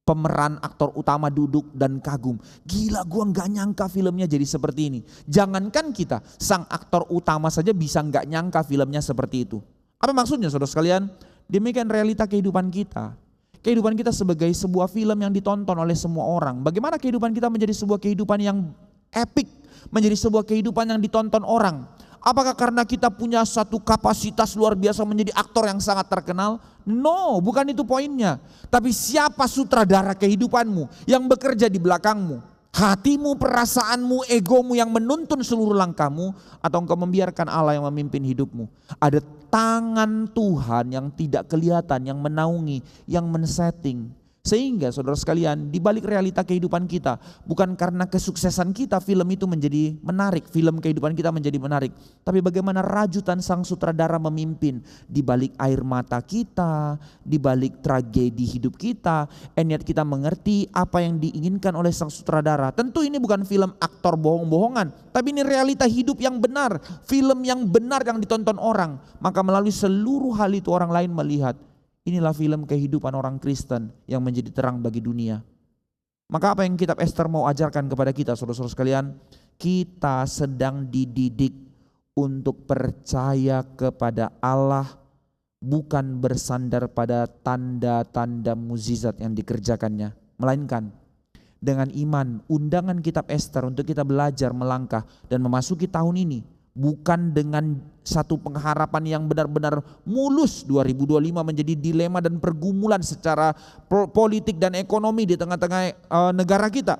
pemeran aktor utama duduk dan kagum. Gila, gua nggak nyangka filmnya jadi seperti ini. Jangankan kita, sang aktor utama saja bisa nggak nyangka filmnya seperti itu. Apa maksudnya saudara sekalian? Demikian realita kehidupan kita. Kehidupan kita sebagai sebuah film yang ditonton oleh semua orang. Bagaimana kehidupan kita menjadi sebuah kehidupan yang epic, menjadi sebuah kehidupan yang ditonton orang. Apakah karena kita punya satu kapasitas luar biasa menjadi aktor yang sangat terkenal? No, bukan itu poinnya. Tapi siapa sutradara kehidupanmu yang bekerja di belakangmu? Hatimu, perasaanmu, egomu yang menuntun seluruh langkahmu, atau engkau membiarkan Allah yang memimpin hidupmu? Ada tangan Tuhan yang tidak kelihatan, yang menaungi, yang men-setting. Sehingga saudara sekalian, di balik realita kehidupan kita, bukan karena kesuksesan kita film itu menjadi menarik, film kehidupan kita menjadi menarik, tapi bagaimana rajutan sang sutradara memimpin di balik air mata kita, di balik tragedi hidup kita, and yet kita mengerti apa yang diinginkan oleh sang sutradara. Tentu ini bukan film aktor bohong-bohongan, tapi ini realita hidup yang benar, film yang benar yang ditonton orang. Maka melalui seluruh hal itu orang lain melihat, inilah film kehidupan orang Kristen yang menjadi terang bagi dunia. Maka apa yang kitab Ester mau ajarkan kepada kita saudara-saudara sekalian? Kita sedang dididik untuk percaya kepada Allah, bukan bersandar pada tanda-tanda mukjizat yang dikerjakannya. Melainkan dengan iman, undangan kitab Ester untuk kita belajar melangkah dan memasuki tahun ini. Bukan dengan satu pengharapan yang benar-benar mulus 2025 menjadi dilema dan pergumulan secara politik dan ekonomi di tengah-tengah negara kita.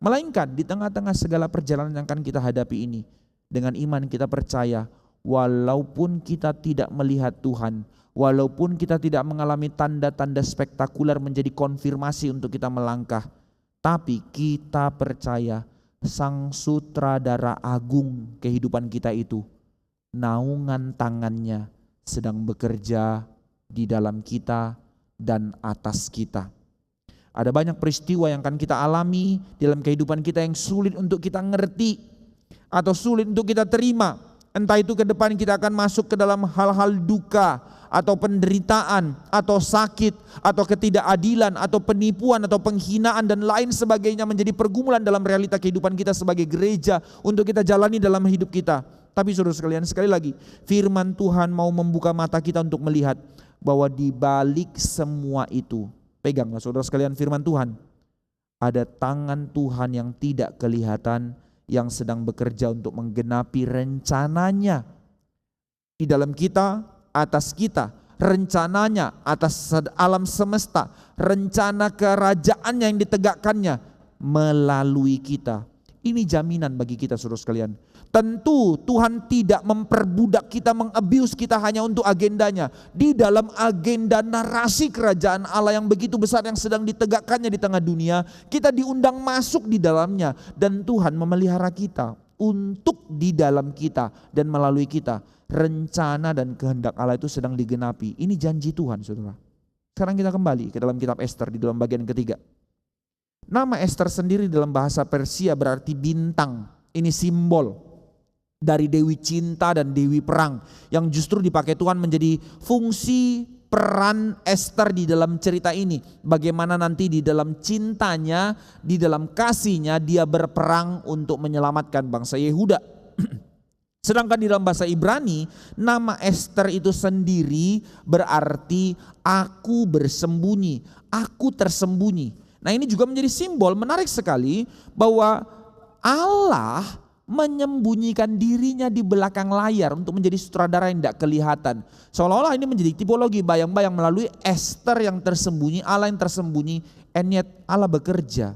Melainkan di tengah-tengah segala perjalanan yang akan kita hadapi ini. Dengan iman kita percaya walaupun kita tidak melihat Tuhan, walaupun kita tidak mengalami tanda-tanda spektakuler menjadi konfirmasi untuk kita melangkah, tapi kita percaya sang sutradara agung kehidupan kita itu, naungan tangannya sedang bekerja di dalam kita dan atas kita. Ada banyak peristiwa yang akan kita alami dalam kehidupan kita yang sulit untuk kita ngerti atau sulit untuk kita terima. Entah itu ke depan kita akan masuk ke dalam hal-hal duka atau penderitaan atau sakit atau ketidakadilan atau penipuan atau penghinaan dan lain sebagainya menjadi pergumulan dalam realita kehidupan kita sebagai gereja untuk kita jalani dalam hidup kita. Tapi saudara sekalian, sekali lagi firman Tuhan mau membuka mata kita untuk melihat bahwa di balik semua itu, peganglah saudara sekalian firman Tuhan, ada tangan Tuhan yang tidak kelihatan yang sedang bekerja untuk menggenapi rencananya di dalam kita, atas kita, rencananya atas alam semesta, rencana kerajaannya yang ditegakkannya melalui kita. Ini jaminan bagi kita saudara sekalian. Tentu Tuhan tidak memperbudak kita, mengabuse kita hanya untuk agendanya. Di dalam agenda narasi kerajaan Allah yang begitu besar yang sedang ditegakkannya di tengah dunia, kita diundang masuk di dalamnya. Dan Tuhan memelihara kita untuk di dalam kita dan melalui kita. Rencana dan kehendak Allah itu sedang digenapi. Ini janji Tuhan saudara. Sekarang kita kembali ke dalam kitab Ester di dalam bagian ketiga. Nama Ester sendiri dalam bahasa Persia berarti bintang. Ini simbol dari Dewi Cinta dan Dewi Perang yang justru dipakai Tuhan menjadi fungsi peran Ester di dalam cerita ini. Bagaimana nanti di dalam cintanya, di dalam kasihnya dia berperang untuk menyelamatkan bangsa Yehuda. Sedangkan di dalam bahasa Ibrani nama Ester itu sendiri berarti aku bersembunyi, aku tersembunyi. Nah ini juga menjadi simbol menarik sekali bahwa Allah menyembunyikan dirinya di belakang layar untuk menjadi sutradara yang tidak kelihatan. Seolah-olah ini menjadi tipologi bayang-bayang melalui Esther yang tersembunyi, Allah yang tersembunyi, and yet Allah bekerja.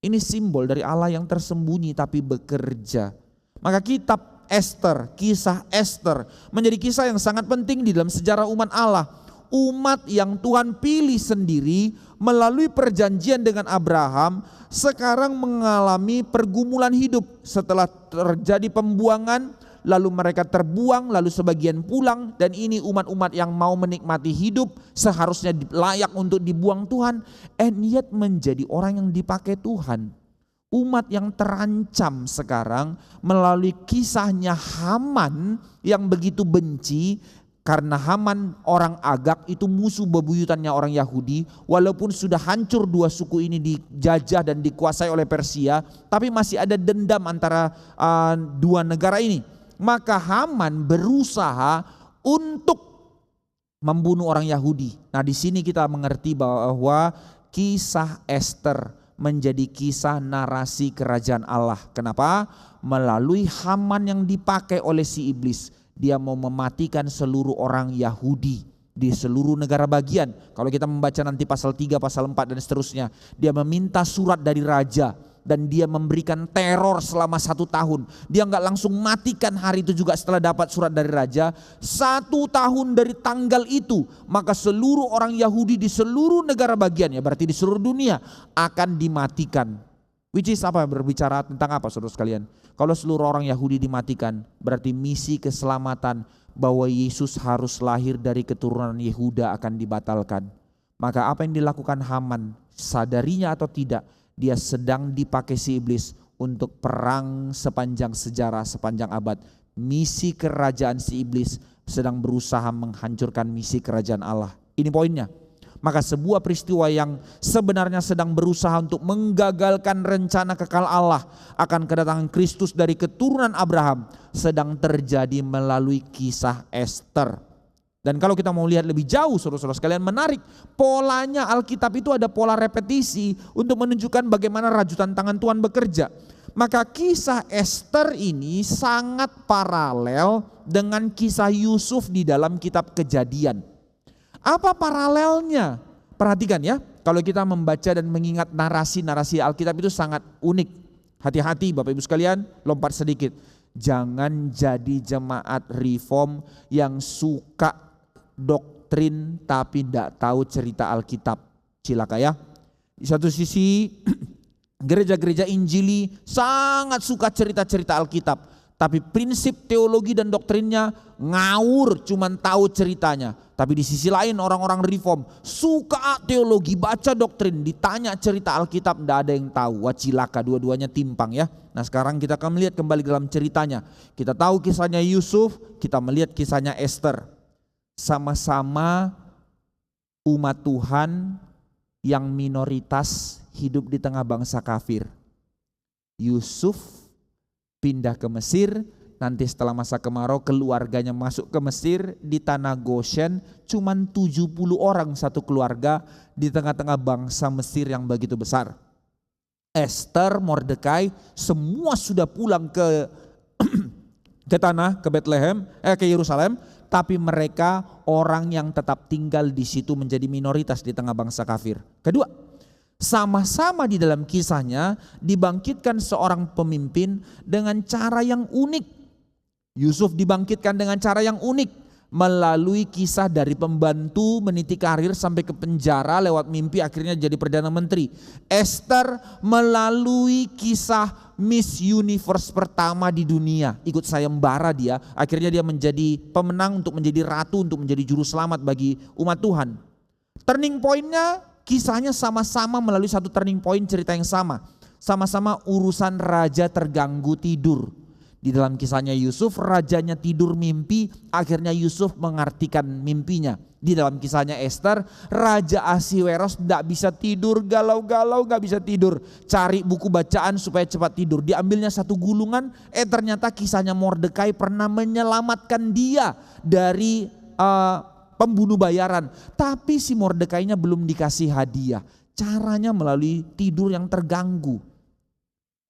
Ini simbol dari Allah yang tersembunyi tapi bekerja. Maka kitab Esther, kisah Esther menjadi kisah yang sangat penting di dalam sejarah umat Allah. Umat yang Tuhan pilih sendiri melalui perjanjian dengan Abraham sekarang mengalami pergumulan hidup setelah terjadi pembuangan, lalu mereka terbuang, lalu sebagian pulang, dan ini umat-umat yang mau menikmati hidup seharusnya layak untuk dibuang Tuhan, and yet menjadi orang yang dipakai Tuhan. Umat yang terancam sekarang melalui kisahnya Haman yang begitu benci. Karena Haman orang Agag itu musuh bebuyutannya orang Yahudi, walaupun sudah hancur dua suku ini dijajah dan dikuasai oleh Persia, tapi masih ada dendam antara dua negara ini. Maka Haman berusaha untuk membunuh orang Yahudi. Nah, di sini kita mengerti bahwa kisah Esther menjadi kisah narasi kerajaan Allah. Kenapa? Melalui Haman yang dipakai oleh si iblis. Dia mau mematikan seluruh orang Yahudi di seluruh negara bagian. Kalau kita membaca nanti pasal 3, pasal 4 dan seterusnya. Dia meminta surat dari raja dan dia memberikan teror selama 1 tahun. Dia enggak langsung matikan hari itu juga setelah dapat surat dari raja. 1 tahun dari tanggal itu maka seluruh orang Yahudi di seluruh negara bagian, ya berarti di seluruh dunia, akan dimatikan. Which is apa? Berbicara tentang apa saudara sekalian? Kalau seluruh orang Yahudi dimatikan, berarti misi keselamatan bahwa Yesus harus lahir dari keturunan Yehuda akan dibatalkan. Maka apa yang dilakukan Haman, sadarinya atau tidak, dia sedang dipakai si iblis untuk perang sepanjang sejarah, sepanjang abad. Misi kerajaan si iblis sedang berusaha menghancurkan misi kerajaan Allah. Ini poinnya. Maka sebuah peristiwa yang sebenarnya sedang berusaha untuk menggagalkan rencana kekal Allah akan kedatangan Kristus dari keturunan Abraham sedang terjadi melalui kisah Esther. Dan kalau kita mau lihat lebih jauh saudara-saudara sekalian, menarik polanya Alkitab itu ada pola repetisi untuk menunjukkan bagaimana rajutan tangan Tuhan bekerja. Maka kisah Esther ini sangat paralel dengan kisah Yusuf di dalam kitab Kejadian. Apa paralelnya? Perhatikan ya, kalau kita membaca dan mengingat narasi-narasi Alkitab itu sangat unik. Hati-hati Bapak Ibu sekalian, lompat sedikit. Jangan jadi jemaat reform yang suka doktrin tapi tidak tahu cerita Alkitab. Cilaka ya. Di satu sisi gereja-gereja Injili sangat suka cerita-cerita Alkitab. Tapi prinsip teologi dan doktrinnya ngawur, cuman tahu ceritanya. Tapi di sisi lain orang-orang reform suka teologi, baca doktrin, ditanya cerita Alkitab tidak ada yang tahu. Wah cilaka, dua-duanya timpang ya. Nah sekarang kita akan melihat kembali dalam ceritanya. Kita tahu kisahnya Yusuf, kita melihat kisahnya Esther. Sama-sama umat Tuhan yang minoritas hidup di tengah bangsa kafir. Yusuf pindah ke Mesir, nanti setelah masa kemarau keluarganya masuk ke Mesir di tanah Goshen, cuman 70 orang satu keluarga di tengah-tengah bangsa Mesir yang begitu besar. Esther, Mordekai, semua sudah pulang ke Bethlehem, ke Yerusalem, tapi mereka orang yang tetap tinggal di situ menjadi minoritas di tengah bangsa kafir. Kedua, sama-sama di dalam kisahnya dibangkitkan seorang pemimpin dengan cara yang unik. Yusuf dibangkitkan dengan cara yang unik melalui kisah dari pembantu meniti karir sampai ke penjara lewat mimpi akhirnya jadi Perdana Menteri. Esther melalui kisah Miss Universe pertama di dunia. Ikut sayembara dia, akhirnya dia menjadi pemenang untuk menjadi ratu, untuk menjadi juru selamat bagi umat Tuhan. Turning point-nya kisahnya sama-sama melalui satu turning point, cerita yang sama. Sama-sama urusan raja terganggu tidur. Di dalam kisahnya Yusuf, rajanya tidur mimpi, akhirnya Yusuf mengartikan mimpinya. Di dalam kisahnya Esther, Raja Ahasiweros tidak bisa tidur, galau-galau gak bisa tidur. Cari buku bacaan supaya cepat tidur. Diambilnya satu gulungan, ternyata kisahnya Mordekai pernah menyelamatkan dia dari pembunuh bayaran. Tapi si Mordekainya belum dikasih hadiah. Caranya melalui tidur yang terganggu.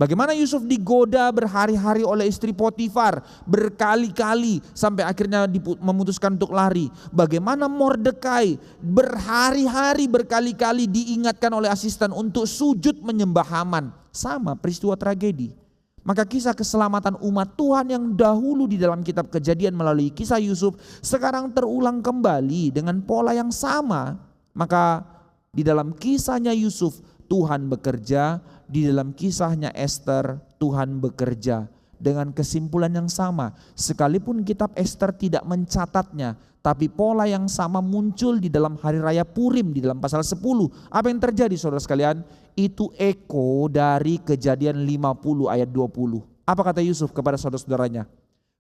Bagaimana Yusuf digoda berhari-hari oleh istri Potifar berkali-kali sampai akhirnya memutuskan untuk lari. Bagaimana Mordekai berhari-hari berkali-kali diingatkan oleh asisten untuk sujud menyembah Haman. Sama peristiwa tragedi. Maka kisah keselamatan umat Tuhan yang dahulu di dalam kitab Kejadian melalui kisah Yusuf sekarang terulang kembali dengan pola yang sama. Maka di dalam kisahnya Yusuf Tuhan bekerja, di dalam kisahnya Esther Tuhan bekerja dengan kesimpulan yang sama. Sekalipun kitab Esther tidak mencatatnya, tapi pola yang sama muncul di dalam hari raya Purim di dalam pasal 10. Apa yang terjadi saudara sekalian? Itu eko dari Kejadian 50 ayat 20. Apa kata Yusuf kepada saudara-saudaranya?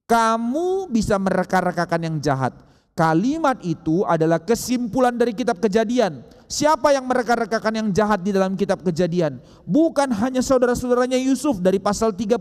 Kamu bisa mereka-rekakan yang jahat. Kalimat itu adalah kesimpulan dari kitab Kejadian. Siapa yang mereka-rekakan yang jahat di dalam kitab Kejadian? Bukan hanya saudara-saudaranya Yusuf dari pasal 39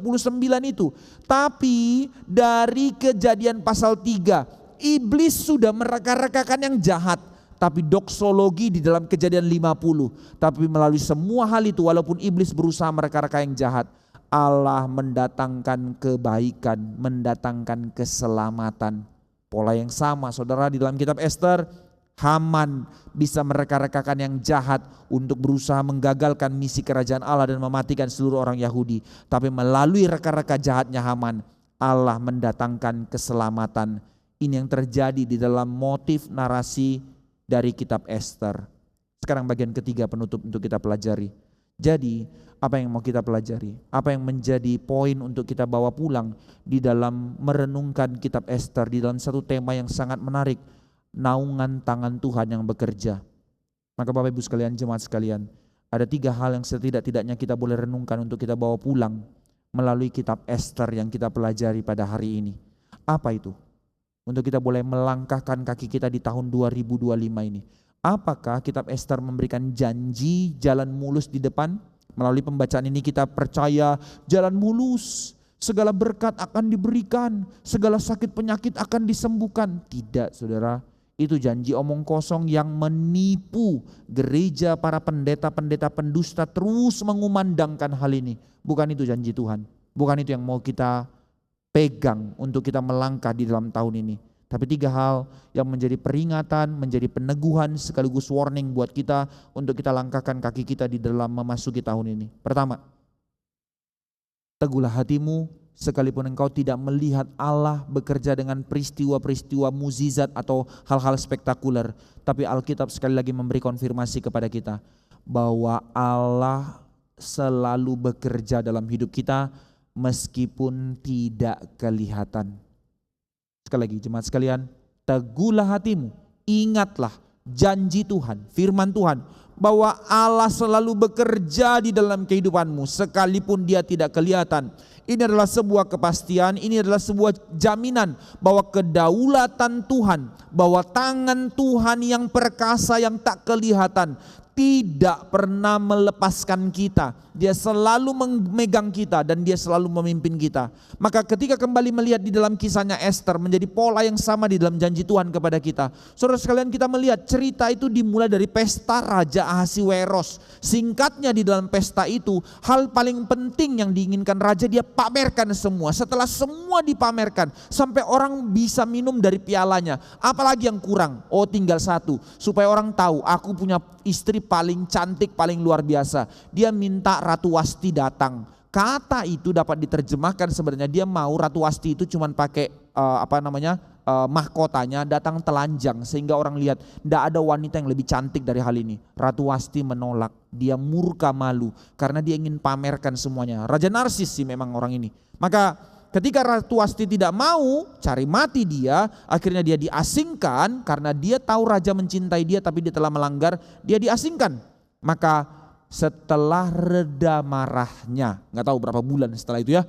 itu. Tapi dari Kejadian pasal 3, iblis sudah mereka-rekakan yang jahat. Tapi doksologi di dalam Kejadian 50. Tapi melalui semua hal itu, walaupun iblis berusaha mereka-reka yang jahat, Allah mendatangkan kebaikan, mendatangkan keselamatan. Pola yang sama saudara di dalam kitab Esther, Haman bisa mereka-rekakan yang jahat untuk berusaha menggagalkan misi kerajaan Allah dan mematikan seluruh orang Yahudi. Tapi melalui reka-reka jahatnya Haman, Allah mendatangkan keselamatan. Ini yang terjadi di dalam motif narasi dari kitab Esther. Sekarang bagian ketiga penutup untuk kita pelajari. Jadi apa yang mau kita pelajari? Apa yang menjadi poin untuk kita bawa pulang di dalam merenungkan kitab Esther di dalam satu tema yang sangat menarik, naungan tangan Tuhan yang bekerja. Maka Bapak Ibu sekalian, jemaat sekalian, ada 3 hal yang setidak-tidaknya kita boleh renungkan untuk kita bawa pulang melalui kitab Esther yang kita pelajari pada hari ini. Apa itu? Untuk kita boleh melangkahkan kaki kita di tahun 2025 ini. Apakah kitab Esther memberikan janji jalan mulus di depan? Melalui pembacaan ini kita percaya jalan mulus, segala berkat akan diberikan, segala sakit penyakit akan disembuhkan. Tidak saudara, itu janji omong kosong yang menipu gereja, para pendeta-pendeta pendusta terus mengumandangkan hal ini. Bukan itu janji Tuhan, bukan itu yang mau kita pegang untuk kita melangkah di dalam tahun ini. Tapi 3 hal yang menjadi peringatan, menjadi peneguhan sekaligus warning buat kita untuk kita langkahkan kaki kita di dalam memasuki tahun ini. Pertama, teguhlah hatimu sekalipun engkau tidak melihat Allah bekerja dengan peristiwa-peristiwa mukjizat atau hal-hal spektakuler. Tapi Alkitab sekali lagi memberi konfirmasi kepada kita bahwa Allah selalu bekerja dalam hidup kita meskipun tidak kelihatan. Sekali lagi jemaat sekalian, teguhlah hatimu, ingatlah janji Tuhan, firman Tuhan, bahwa Allah selalu bekerja di dalam kehidupanmu sekalipun dia tidak kelihatan. Ini adalah sebuah kepastian, ini adalah sebuah jaminan bahwa kedaulatan Tuhan, bahwa tangan Tuhan yang perkasa yang tak kelihatan tidak pernah melepaskan kita. Dia selalu memegang kita dan dia selalu memimpin kita. Maka ketika kembali melihat di dalam kisahnya Esther menjadi pola yang sama di dalam janji Tuhan kepada kita. Saudara sekalian, kita melihat cerita itu dimulai dari pesta Raja Ahasiweros. Singkatnya di dalam pesta itu, hal paling penting yang diinginkan raja dia pamerkan semua. Setelah semua dipamerkan sampai orang bisa minum dari pialanya, apalagi yang kurang? Oh, tinggal satu, supaya orang tahu aku punya istri paling cantik, paling luar biasa. Dia minta Ratu Wasti datang. Kata itu dapat diterjemahkan sebenarnya dia mau Ratu Wasti itu cuman pakai mahkotanya datang telanjang sehingga orang lihat tidak ada wanita yang lebih cantik dari hal ini. Ratu Wasti menolak, dia murka malu karena dia ingin pamerkan semuanya. Raja narsis sih memang orang ini. Maka ketika Ratu Wasti tidak mau, cari mati dia, akhirnya dia diasingkan karena dia tahu raja mencintai dia tapi dia telah melanggar, dia diasingkan. Maka setelah reda marahnya, nggak tahu berapa bulan setelah itu ya,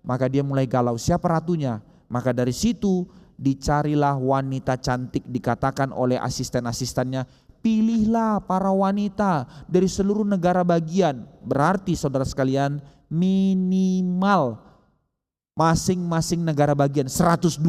maka dia mulai galau, siapa ratunya? Maka dari situ dicarilah wanita cantik, dikatakan oleh asisten-asistennya, pilihlah para wanita dari seluruh negara bagian. Berarti saudara sekalian, minimal masing-masing negara bagian, 127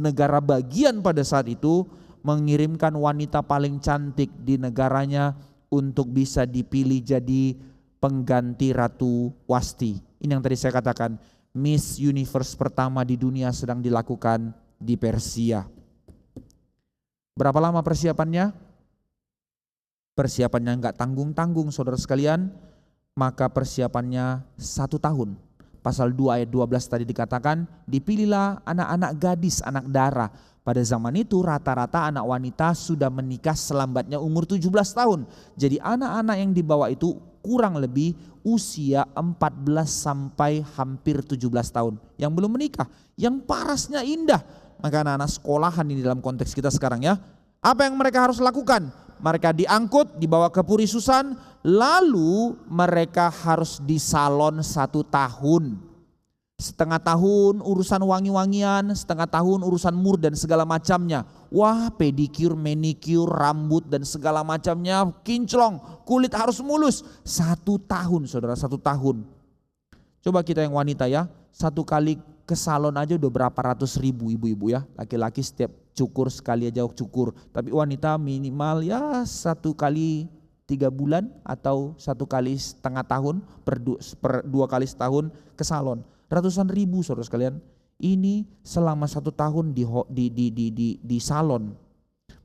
negara bagian pada saat itu mengirimkan wanita paling cantik di negaranya untuk bisa dipilih jadi pengganti Ratu Wasti. Ini yang tadi saya katakan, Miss Universe pertama di dunia sedang dilakukan di Persia. Berapa lama persiapannya? Persiapannya enggak tanggung-tanggung saudara sekalian, maka persiapannya 1 tahun. Pasal 2 ayat 12 tadi dikatakan, dipilihlah anak-anak gadis, anak dara. Pada zaman itu rata-rata anak wanita sudah menikah selambatnya umur 17 tahun. Jadi anak-anak yang dibawa itu kurang lebih usia 14 sampai hampir 17 tahun. Yang belum menikah, yang parasnya indah. Maka anak-anak sekolahan ini dalam konteks kita sekarang ya. Apa yang mereka harus lakukan? Mereka diangkut, dibawa ke Puri Susan, lalu mereka harus disalon 1 tahun. Setengah tahun urusan wangi-wangian, setengah tahun urusan mur dan segala macamnya. Wah, pedicure, manicure, rambut dan segala macamnya kinclong, kulit harus mulus. 1 tahun saudara, 1 tahun. Coba kita yang wanita ya, 1 kali ke salon aja udah berapa ratus ribu ibu-ibu ya. Laki-laki setiap cukur sekali aja cukur. Tapi wanita minimal ya 1 kali 3 bulan atau 1 kali setengah tahun per 2 kali setahun ke salon. Ratusan ribu saudara sekalian. Ini selama 1 tahun di salon.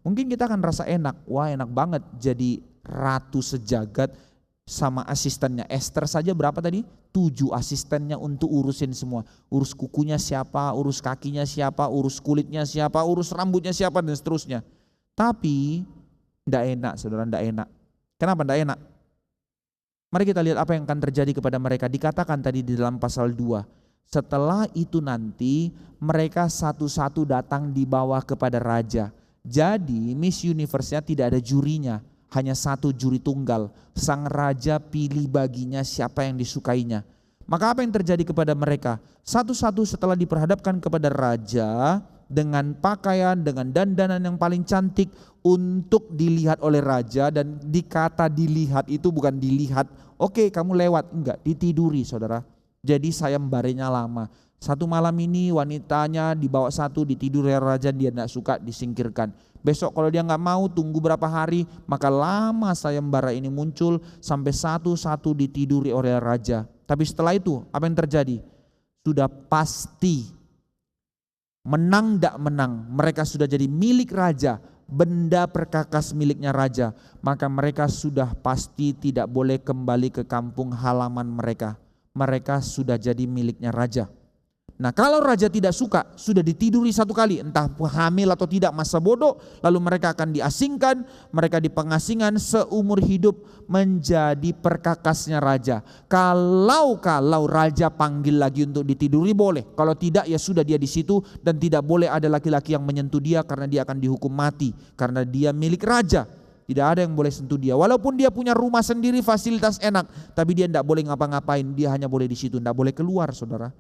Mungkin kita akan rasa enak. Wah enak banget jadi ratu sejagat sama asistennya. Esther saja berapa tadi? 7 asistennya untuk urusin semua. Urus kukunya siapa, urus kakinya siapa, urus kulitnya siapa, urus rambutnya siapa dan seterusnya. Tapi tidak enak saudara, tidak enak. Kenapa tidak enak? Mari kita lihat apa yang akan terjadi kepada mereka. Dikatakan tadi di dalam pasal 2. Setelah itu nanti mereka satu-satu datang dibawa kepada raja. Jadi Miss Universe-nya tidak ada jurinya. Hanya 1 juri tunggal, sang raja pilih baginya siapa yang disukainya. Maka apa yang terjadi kepada mereka? Satu-satu setelah diperhadapkan kepada raja dengan pakaian, dengan dandanan yang paling cantik untuk dilihat oleh raja. Dan dikata dilihat itu bukan dilihat, oke kamu lewat, enggak, ditiduri saudara. Jadi sayembaranya lama. 1 malam ini wanitanya dibawa 1, ditiduri raja, dia tidak suka, disingkirkan. Besok kalau dia nggak mau, tunggu berapa hari, maka lama sayembara ini muncul sampai satu-satu ditiduri oleh raja. Tapi setelah itu apa yang terjadi? Sudah pasti menang tidak menang, mereka sudah jadi milik raja, benda perkakas miliknya raja. Maka mereka sudah pasti tidak boleh kembali ke kampung halaman mereka. Mereka sudah jadi miliknya raja. Nah kalau raja tidak suka, sudah ditiduri 1 kali, entah hamil atau tidak, masa bodoh, lalu mereka akan diasingkan, mereka di pengasingan seumur hidup menjadi perkakasnya raja. Kalau raja panggil lagi untuk ditiduri boleh, kalau tidak ya sudah dia di situ dan tidak boleh ada laki-laki yang menyentuh dia karena dia akan dihukum mati, karena dia milik raja. Tidak ada yang boleh sentuh dia, walaupun dia punya rumah sendiri, fasilitas enak, tapi dia tidak boleh ngapa-ngapain, dia hanya boleh di situ, tidak boleh keluar saudara.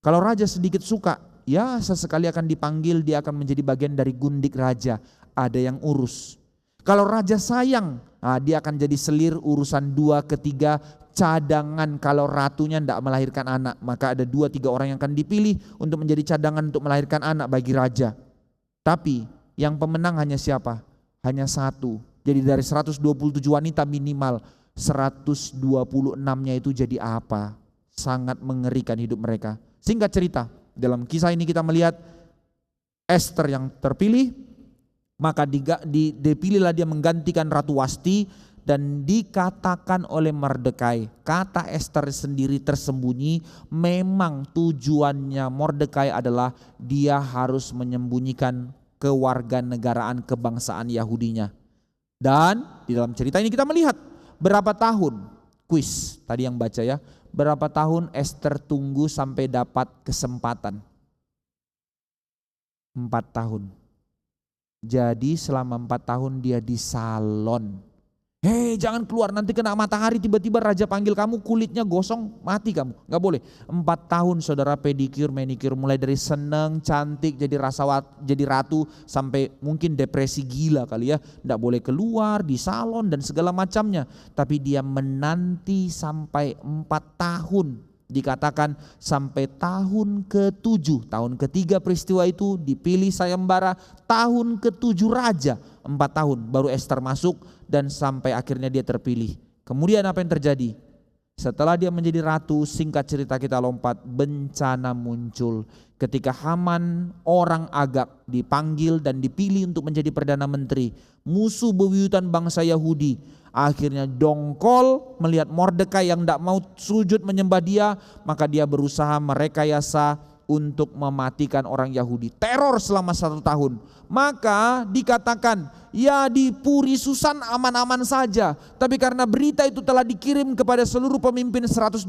Kalau raja sedikit suka, ya sesekali akan dipanggil, dia akan menjadi bagian dari gundik raja. Ada yang urus. Kalau raja sayang, dia akan jadi selir urusan 2 ke 3 cadangan. Kalau ratunya tidak melahirkan anak, maka ada 2-3 orang yang akan dipilih untuk menjadi cadangan untuk melahirkan anak bagi raja. Tapi yang pemenang hanya siapa? Hanya 1. Jadi dari 127 wanita minimal, 126-nya itu jadi apa? Sangat mengerikan hidup mereka. Singkat cerita, dalam kisah ini kita melihat Esther yang terpilih, maka dipilihlah dia menggantikan Ratu Wasti, dan dikatakan oleh Mordekai, kata Esther sendiri tersembunyi, memang tujuannya Mordekai adalah dia harus menyembunyikan kewarganegaraan kebangsaan Yahudinya. Dan di dalam cerita ini kita melihat berapa tahun, kuis tadi yang baca ya, berapa tahun Esther tunggu sampai dapat kesempatan? 4 tahun. Jadi selama 4 tahun dia di salon. Hei jangan keluar, nanti kena matahari, tiba-tiba raja panggil kamu, kulitnya gosong, mati kamu. Gak boleh. 4 tahun saudara pedicure, manicure, mulai dari seneng, cantik, jadi ratu, sampai mungkin depresi gila kali ya. Gak boleh keluar, di salon dan segala macamnya. Tapi dia menanti sampai 4 tahun. Dikatakan sampai tahun ke-7, tahun ketiga peristiwa itu dipilih sayembara, tahun ke-7 raja, 4 tahun baru Esther masuk dan sampai akhirnya dia terpilih. Kemudian apa yang terjadi? Setelah dia menjadi ratu, singkat cerita kita lompat, bencana muncul. Ketika Haman orang Agag dipanggil dan dipilih untuk menjadi Perdana Menteri, musuh bebuyutan bangsa Yahudi, akhirnya dongkol melihat Mordekai yang tidak mau sujud menyembah dia, maka dia berusaha merekayasa untuk mematikan orang Yahudi. Teror selama 1 tahun. Maka dikatakan, ya di Puri Susan aman-aman saja. Tapi karena berita itu telah dikirim kepada seluruh pemimpin 127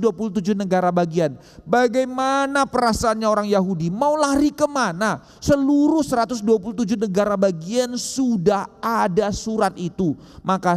negara bagian. Bagaimana perasaannya orang Yahudi? Mau lari kemana? Seluruh 127 negara bagian sudah ada surat itu. Maka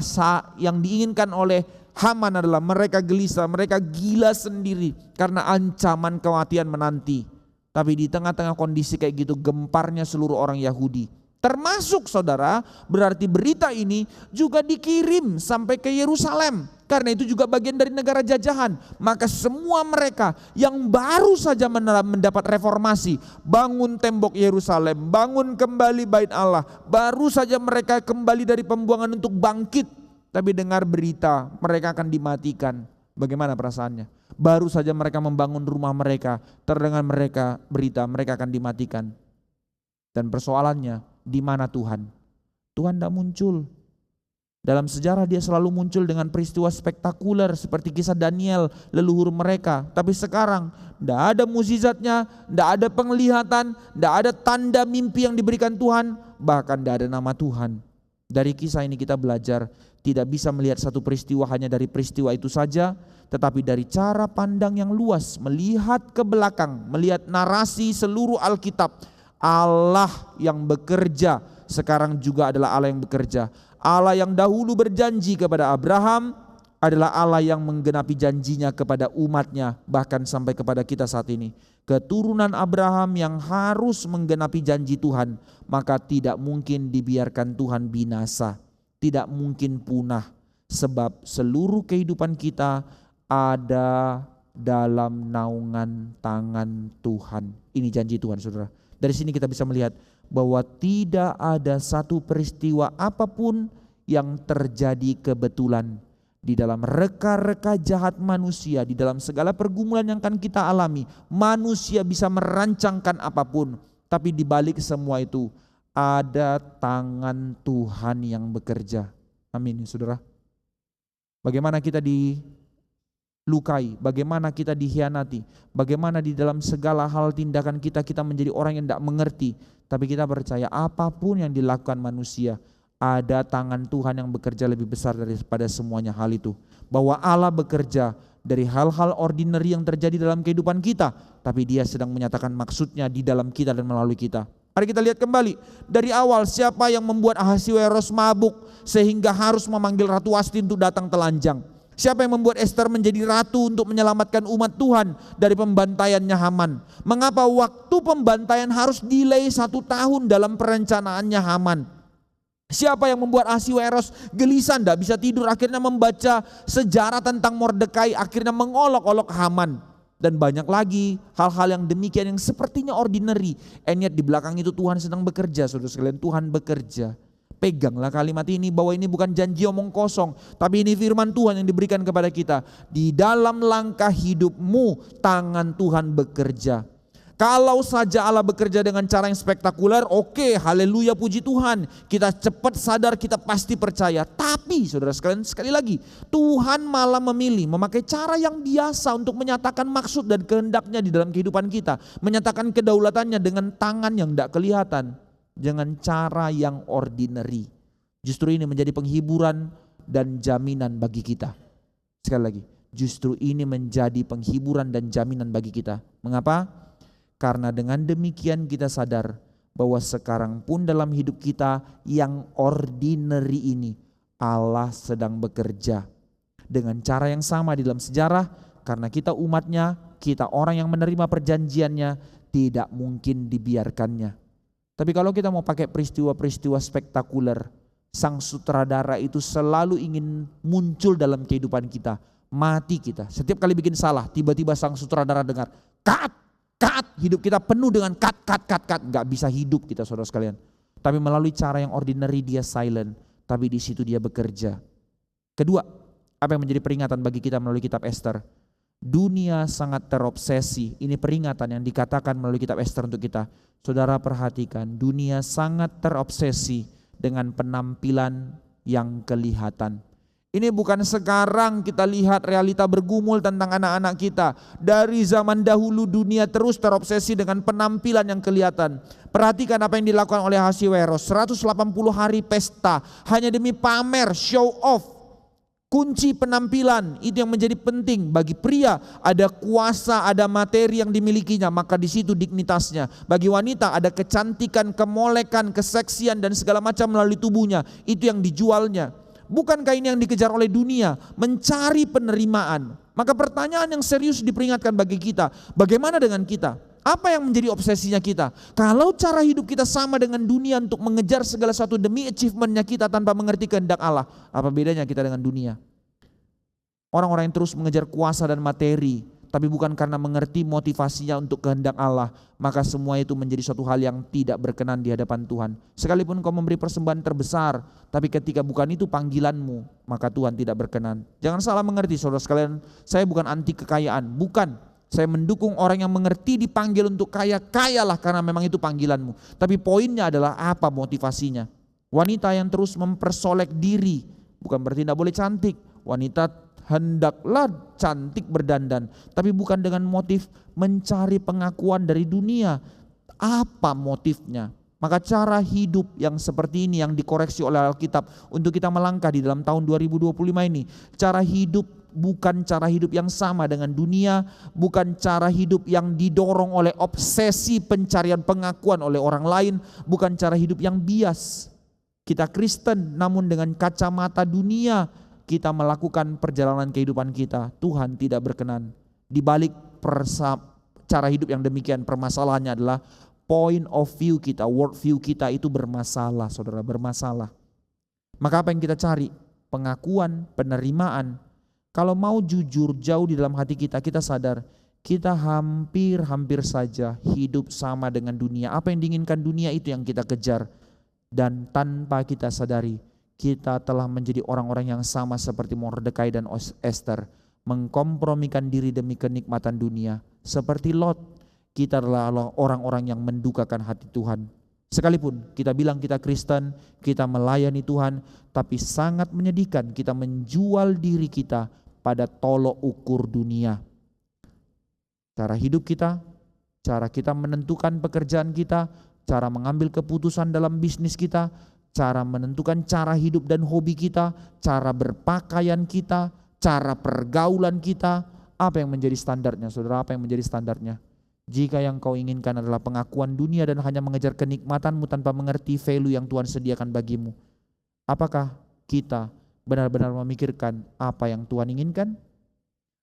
yang diinginkan oleh Haman adalah mereka gelisah, mereka gila sendiri karena ancaman kematian menanti. Tapi di tengah-tengah kondisi kayak gitu, gemparnya seluruh orang Yahudi. Termasuk saudara, berarti berita ini juga dikirim sampai ke Yerusalem. Karena itu juga bagian dari negara jajahan. Maka semua mereka yang baru saja mendapat reformasi, bangun tembok Yerusalem, bangun kembali bait Allah, baru saja mereka kembali dari pembuangan untuk bangkit. Tapi dengar berita mereka akan dimatikan. Bagaimana perasaannya? Baru saja mereka membangun rumah mereka, terdengar berita mereka akan dimatikan. Dan persoalannya, di mana Tuhan? Tuhan tidak muncul. Dalam sejarah dia selalu muncul dengan peristiwa spektakuler seperti kisah Daniel, leluhur mereka. Tapi sekarang tidak ada mukjizatnya, tidak ada penglihatan, tidak ada tanda mimpi yang diberikan Tuhan, bahkan tidak ada nama Tuhan. Dari kisah ini kita belajar tidak bisa melihat satu peristiwa hanya dari peristiwa itu saja, tetapi dari cara pandang yang luas, melihat ke belakang, melihat narasi seluruh Alkitab. Allah yang bekerja sekarang juga adalah Allah yang bekerja. Allah yang dahulu berjanji kepada Abraham adalah Allah yang menggenapi janjinya kepada umatnya, bahkan sampai kepada kita saat ini. Keturunan Abraham yang harus menggenapi janji Tuhan, maka tidak mungkin dibiarkan Tuhan binasa, tidak mungkin punah, sebab seluruh kehidupan kita ada dalam naungan tangan Tuhan. Ini janji Tuhan, saudara. Dari sini kita bisa melihat bahwa tidak ada satu peristiwa apapun yang terjadi kebetulan. Di dalam reka-reka jahat manusia, di dalam segala pergumulan yang akan kita alami, manusia bisa merancangkan apapun. Tapi di balik semua itu ada tangan Tuhan yang bekerja. Amin, saudara. Bagaimana kita dilukai, bagaimana kita dikhianati, bagaimana di dalam segala hal tindakan kita menjadi orang yang tidak mengerti. Tapi kita percaya apapun yang dilakukan manusia, ada tangan Tuhan yang bekerja lebih besar daripada semuanya hal itu. Bahwa Allah bekerja dari hal-hal ordinary yang terjadi dalam kehidupan kita, tapi Dia sedang menyatakan maksudnya di dalam kita dan melalui kita. Mari kita lihat kembali dari awal, siapa yang membuat Ahasiweros mabuk sehingga harus memanggil Ratu Wasti untuk datang telanjang. Siapa yang membuat Esther menjadi ratu untuk menyelamatkan umat Tuhan dari pembantaiannya Haman. Mengapa waktu pembantaian harus delay 1 tahun dalam perencanaannya Haman. Siapa yang membuat Ahasiweros gelisah, tidak bisa tidur, akhirnya membaca sejarah tentang Mordekai, akhirnya mengolok-olok Haman. Dan banyak lagi hal-hal yang demikian yang sepertinya ordinary. And yet di belakang itu Tuhan sedang bekerja, saudara sekalian. Tuhan bekerja. Peganglah kalimat ini, bahwa ini bukan janji omong kosong, tapi ini firman Tuhan yang diberikan kepada kita. Di dalam langkah hidupmu tangan Tuhan bekerja. Kalau saja Allah bekerja dengan cara yang spektakuler, oke, haleluya, puji Tuhan. Kita cepat sadar, kita pasti percaya. Tapi saudara sekalian, sekali lagi, Tuhan malah memilih memakai cara yang biasa untuk menyatakan maksud dan kehendaknya di dalam kehidupan kita. Menyatakan kedaulatannya dengan tangan yang tidak kelihatan, dengan cara yang ordinary. Justru ini menjadi penghiburan dan jaminan bagi kita. Sekali lagi, justru ini menjadi penghiburan dan jaminan bagi kita. Mengapa? Karena dengan demikian kita sadar bahwa sekarang pun dalam hidup kita yang ordinary ini Allah sedang bekerja dengan cara yang sama di dalam sejarah. Karena kita umatnya, kita orang yang menerima perjanjiannya, tidak mungkin dibiarkannya. Tapi kalau kita mau pakai peristiwa-peristiwa spektakuler, sang sutradara itu selalu ingin muncul dalam kehidupan kita, mati kita. Setiap kali bikin salah, tiba-tiba sang sutradara dengar, cut, hidup kita penuh dengan cut. Gak bisa hidup kita, saudara sekalian. Tapi melalui cara yang ordinary dia silent, tapi di situ dia bekerja. Kedua, Apa yang menjadi peringatan bagi kita melalui kitab Ester? Dunia sangat terobsesi. Ini peringatan yang dikatakan melalui kitab Ester untuk kita. Saudara perhatikan, dunia sangat terobsesi dengan penampilan yang kelihatan. Ini bukan sekarang kita lihat realita bergumul tentang anak-anak kita. Dari zaman dahulu dunia terus terobsesi dengan penampilan yang kelihatan. Perhatikan apa yang dilakukan oleh Ahasiweros. 180 hari pesta hanya demi pamer, show off. Kunci penampilan itu yang menjadi penting bagi pria. Ada kuasa, ada materi yang dimilikinya, maka di situ dignitasnya. Bagi wanita ada kecantikan, kemolekan, keseksian dan segala macam melalui tubuhnya. Itu yang dijualnya. Bukankah ini yang dikejar oleh dunia? Mencari penerimaan. Maka pertanyaan yang serius diperingatkan bagi kita, bagaimana dengan kita? Apa yang menjadi obsesinya kita? Kalau cara hidup kita sama dengan dunia untuk mengejar segala sesuatu demi achievementnya kita tanpa mengerti kehendak Allah, apa bedanya kita dengan dunia? Orang-orang yang terus mengejar kuasa dan materi, tapi bukan karena mengerti motivasinya untuk kehendak Allah, maka semua itu menjadi suatu hal yang tidak berkenan di hadapan Tuhan. Sekalipun kau memberi persembahan terbesar, tapi ketika bukan itu panggilanmu, maka Tuhan tidak berkenan. Jangan salah mengerti saudara sekalian, saya bukan anti kekayaan, bukan. Saya mendukung orang yang mengerti dipanggil untuk kaya, kayalah karena memang itu panggilanmu. Tapi poinnya adalah apa motivasinya. Wanita yang terus mempersolek diri, bukan berarti tidak boleh cantik. Wanita hendaklah cantik berdandan, tapi bukan dengan motif mencari pengakuan dari dunia. Apa motifnya? Maka cara hidup yang seperti ini yang dikoreksi oleh Alkitab untuk kita melangkah di dalam tahun 2025 ini. Cara hidup bukan cara hidup yang sama dengan dunia, bukan cara hidup yang didorong oleh obsesi pencarian pengakuan oleh orang lain, bukan cara hidup yang bias. Kita Kristen namun dengan kacamata dunia kita melakukan perjalanan kehidupan kita. Tuhan tidak berkenan. Di balik cara hidup yang demikian, permasalahannya adalah point of view kita, world view kita itu bermasalah, saudara, bermasalah. Maka apa yang kita cari? Pengakuan, penerimaan. Kalau mau jujur jauh di dalam hati kita, kita sadar kita hampir saja hidup sama dengan dunia. Apa yang diinginkan dunia itu yang kita kejar. Dan tanpa kita sadari, kita telah menjadi orang-orang yang sama seperti Mordekai dan Ester. Mengkompromikan diri demi kenikmatan dunia. Seperti Lot, kita adalah orang-orang yang mendukakan hati Tuhan. Sekalipun kita bilang kita Kristen, kita melayani Tuhan, tapi sangat menyedihkan kita menjual diri kita pada tolok ukur dunia. Cara hidup kita, cara kita menentukan pekerjaan kita, cara mengambil keputusan dalam bisnis kita, cara menentukan cara hidup dan hobi kita, cara berpakaian kita, cara pergaulan kita, apa yang menjadi standarnya, saudara? Apa yang menjadi standarnya? Jika yang kau inginkan adalah pengakuan dunia dan hanya mengejar kenikmatanmu tanpa mengerti value yang Tuhan sediakan bagimu, apakah kita benar-benar memikirkan apa yang Tuhan inginkan?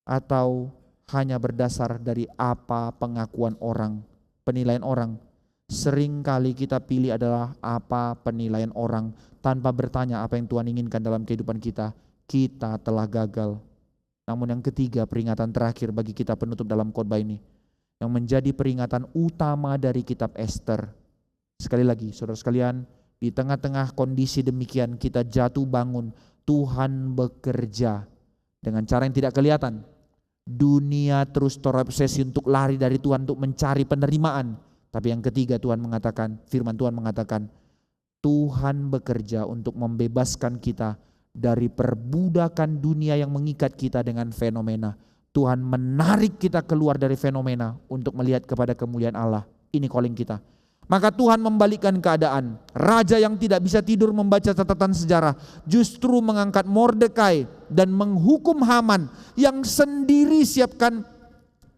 Atau hanya berdasar dari apa pengakuan orang, penilaian orang? Seringkali kita pilih adalah apa penilaian orang tanpa bertanya apa yang Tuhan inginkan dalam kehidupan kita. Kita telah gagal. Namun yang ketiga, peringatan terakhir bagi kita penutup dalam khotbah ini, yang menjadi peringatan utama dari kitab Ester. Sekali lagi saudara sekalian, di tengah-tengah kondisi demikian kita jatuh bangun, Tuhan bekerja dengan cara yang tidak kelihatan. Dunia terus terobsesi untuk lari dari Tuhan untuk mencari penerimaan. Tapi yang ketiga Tuhan mengatakan, firman Tuhan mengatakan, Tuhan bekerja untuk membebaskan kita dari perbudakan dunia yang mengikat kita dengan fenomena. Tuhan menarik kita keluar dari fenomena untuk melihat kepada kemuliaan Allah. Ini calling kita. Maka Tuhan membalikkan keadaan. Raja yang tidak bisa tidur membaca catatan sejarah justru mengangkat Mordekai dan menghukum Haman yang sendiri siapkan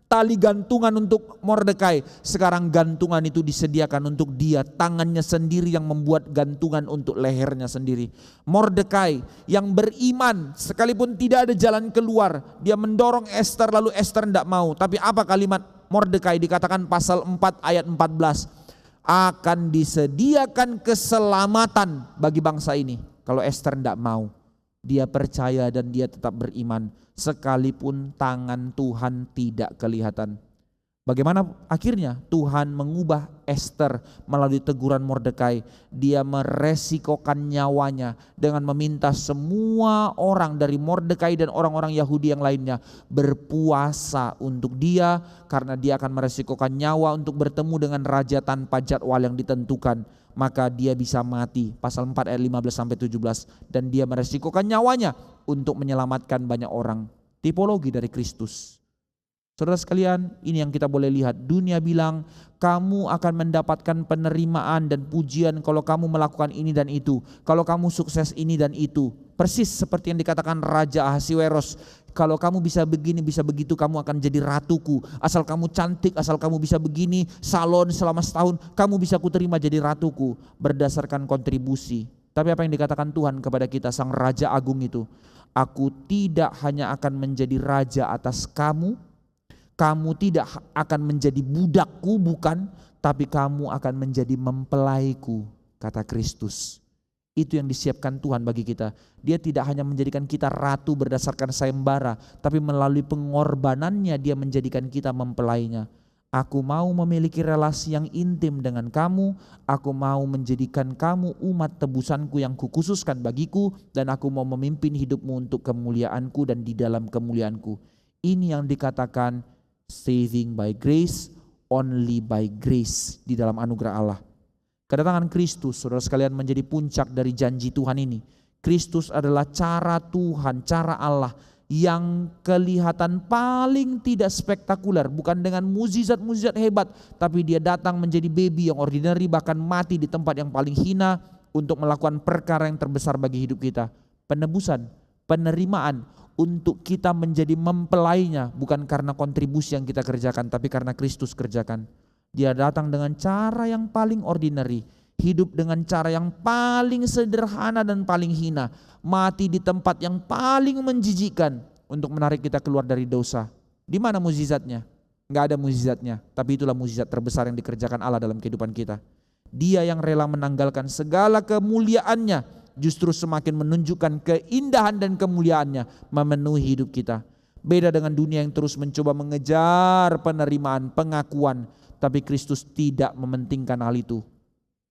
tali gantungan untuk Mordekai. Sekarang gantungan itu disediakan untuk dia, tangannya sendiri yang membuat gantungan untuk lehernya sendiri. Mordekai yang beriman sekalipun tidak ada jalan keluar, dia mendorong Ester lalu Ester tidak mau. Tapi apa kalimat Mordekai? Dikatakan pasal 4 ayat 14. Akan disediakan keselamatan bagi bangsa ini. Kalau Ester tidak mau, dia percaya dan dia tetap beriman sekalipun tangan Tuhan tidak kelihatan. Bagaimana akhirnya Tuhan mengubah Ester melalui teguran Mordekai. Dia meresikokan nyawanya dengan meminta semua orang dari Mordekai dan orang-orang Yahudi yang lainnya berpuasa untuk dia, karena dia akan meresikokan nyawa untuk bertemu dengan raja tanpa jadwal yang ditentukan. Maka dia bisa mati, pasal 4 ayat 15-17, dan dia meresikokan nyawanya untuk menyelamatkan banyak orang. Tipologi dari Kristus. Saudara sekalian, ini yang kita boleh lihat. Dunia bilang kamu akan mendapatkan penerimaan dan pujian kalau kamu melakukan ini dan itu, kalau kamu sukses ini dan itu. Persis seperti yang dikatakan Raja Ahasiweros, kalau kamu bisa begini, bisa begitu, kamu akan jadi ratuku. Asal kamu cantik, asal kamu bisa begini, salon selama setahun, kamu bisa kuterima jadi ratuku, berdasarkan kontribusi. Tapi apa yang dikatakan Tuhan kepada kita, Sang Raja Agung itu, aku tidak hanya akan menjadi raja atas kamu tidak akan menjadi budakku, bukan, tapi kamu akan menjadi mempelaiku, kata Kristus. Itu yang disiapkan Tuhan bagi kita. Dia tidak hanya menjadikan kita ratu berdasarkan sayembara, tapi melalui pengorbanannya dia menjadikan kita mempelainya. Aku mau memiliki relasi yang intim dengan kamu, aku mau menjadikan kamu umat tebusanku yang kukhususkan bagiku, dan aku mau memimpin hidupmu untuk kemuliaanku dan di dalam kemuliaanku. Ini yang dikatakan saving by grace, only by grace, di dalam anugerah Allah. Kedatangan Kristus, saudara sekalian, menjadi puncak dari janji Tuhan ini. Kristus adalah cara Tuhan, cara Allah yang kelihatan paling tidak spektakuler, bukan dengan mukjizat-mukjizat hebat, tapi dia datang menjadi baby yang ordinary, bahkan mati di tempat yang paling hina untuk melakukan perkara yang terbesar bagi hidup kita. Penebusan, penerimaan, untuk kita menjadi mempelainya, bukan karena kontribusi yang kita kerjakan, tapi karena Kristus kerjakan. Dia datang dengan cara yang paling ordinary, hidup dengan cara yang paling sederhana dan paling hina, mati di tempat yang paling menjijikkan untuk menarik kita keluar dari dosa. Di mana mukjizatnya? Enggak ada mukjizatnya, tapi itulah mukjizat terbesar yang dikerjakan Allah dalam kehidupan kita. Dia yang rela menanggalkan segala kemuliaannya, justru semakin menunjukkan keindahan dan kemuliaannya memenuhi hidup kita. Beda dengan dunia yang terus mencoba mengejar penerimaan, pengakuan, tapi Kristus tidak mementingkan hal itu.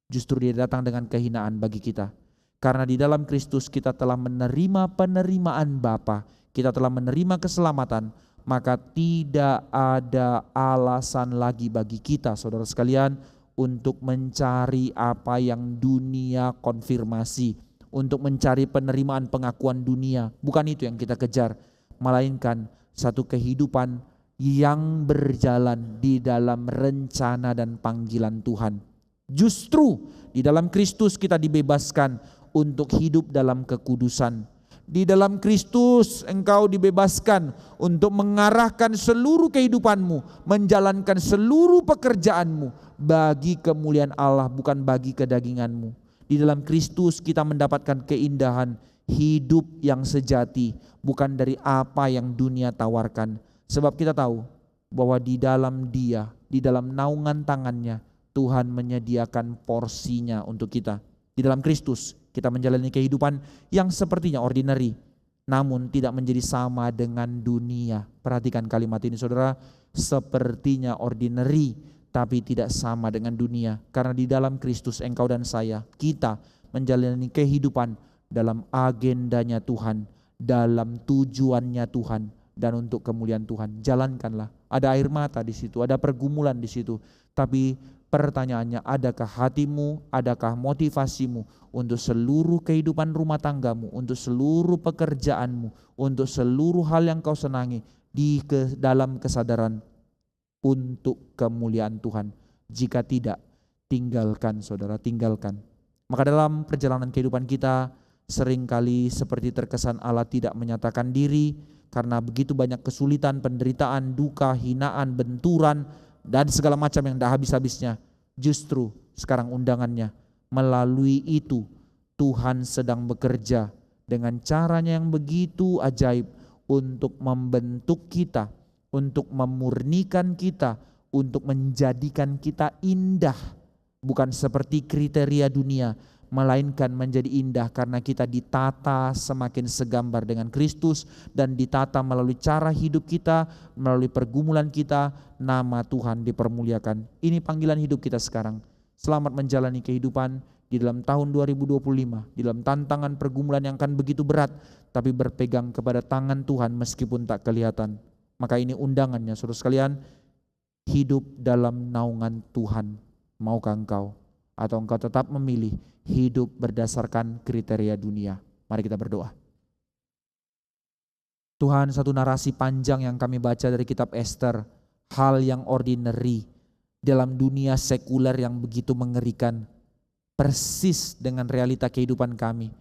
Justru dia datang dengan kehinaan bagi kita. Karena di dalam Kristus kita telah menerima penerimaan Bapa, kita telah menerima keselamatan, maka tidak ada alasan lagi bagi kita, saudara sekalian, untuk mencari apa yang dunia konfirmasi, untuk mencari penerimaan pengakuan dunia. Bukan itu yang kita kejar, melainkan satu kehidupan yang berjalan di dalam rencana dan panggilan Tuhan. Justru di dalam Kristus kita dibebaskan untuk hidup dalam kekudusan. Di dalam Kristus engkau dibebaskan untuk mengarahkan seluruh kehidupanmu, menjalankan seluruh pekerjaanmu bagi kemuliaan Allah, bukan bagi kedaginganmu. Di dalam Kristus kita mendapatkan keindahan hidup yang sejati, bukan dari apa yang dunia tawarkan. Sebab kita tahu bahwa di dalam Dia, di dalam naungan tangannya, Tuhan menyediakan porsinya untuk kita. Di dalam Kristus kita menjalani kehidupan yang sepertinya ordinary, namun tidak menjadi sama dengan dunia. Perhatikan kalimat ini saudara, sepertinya ordinary, tapi tidak sama dengan dunia. Karena di dalam Kristus engkau dan saya, kita menjalani kehidupan dalam agendanya Tuhan, dalam tujuannya Tuhan, dan untuk kemuliaan Tuhan. Jalankanlah. Ada air mata di situ, ada pergumulan di situ. Tapi pertanyaannya, adakah hatimu, adakah motivasimu untuk seluruh kehidupan rumah tanggamu, untuk seluruh pekerjaanmu, untuk seluruh hal yang kau senangi di dalam kesadaran untuk kemuliaan Tuhan. Jika tidak, tinggalkan saudara, tinggalkan. Maka dalam perjalanan kehidupan kita seringkali seperti terkesan Allah tidak menyatakan diri karena begitu banyak kesulitan, penderitaan, duka, hinaan, benturan, dan segala macam yang tidak habis-habisnya. Justru sekarang undangannya, melalui itu Tuhan sedang bekerja dengan caranya yang begitu ajaib untuk membentuk kita, untuk memurnikan kita, untuk menjadikan kita indah, bukan seperti kriteria dunia, melainkan menjadi indah karena kita ditata semakin segambar dengan Kristus dan ditata melalui cara hidup kita, melalui pergumulan kita, nama Tuhan dipermuliakan. Ini panggilan hidup kita sekarang. Selamat menjalani kehidupan di dalam tahun 2025, di dalam tantangan pergumulan yang akan begitu berat, tapi berpegang kepada tangan Tuhan meskipun tak kelihatan. Maka ini undangannya, saudara sekalian, hidup dalam naungan Tuhan. Maukah engkau? Atau engkau tetap memilih hidup berdasarkan kriteria dunia? Mari kita berdoa. Tuhan, satu narasi panjang yang kami baca dari kitab Ester, hal yang ordinary dalam dunia sekuler yang begitu mengerikan, persis dengan realita kehidupan kami.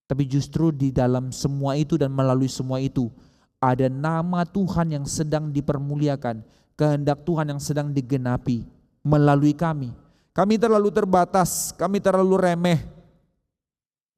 Tapi justru di dalam semua itu dan melalui semua itu, ada nama Tuhan yang sedang dipermuliakan, kehendak Tuhan yang sedang digenapi melalui kami. Kami terlalu terbatas, kami terlalu remeh,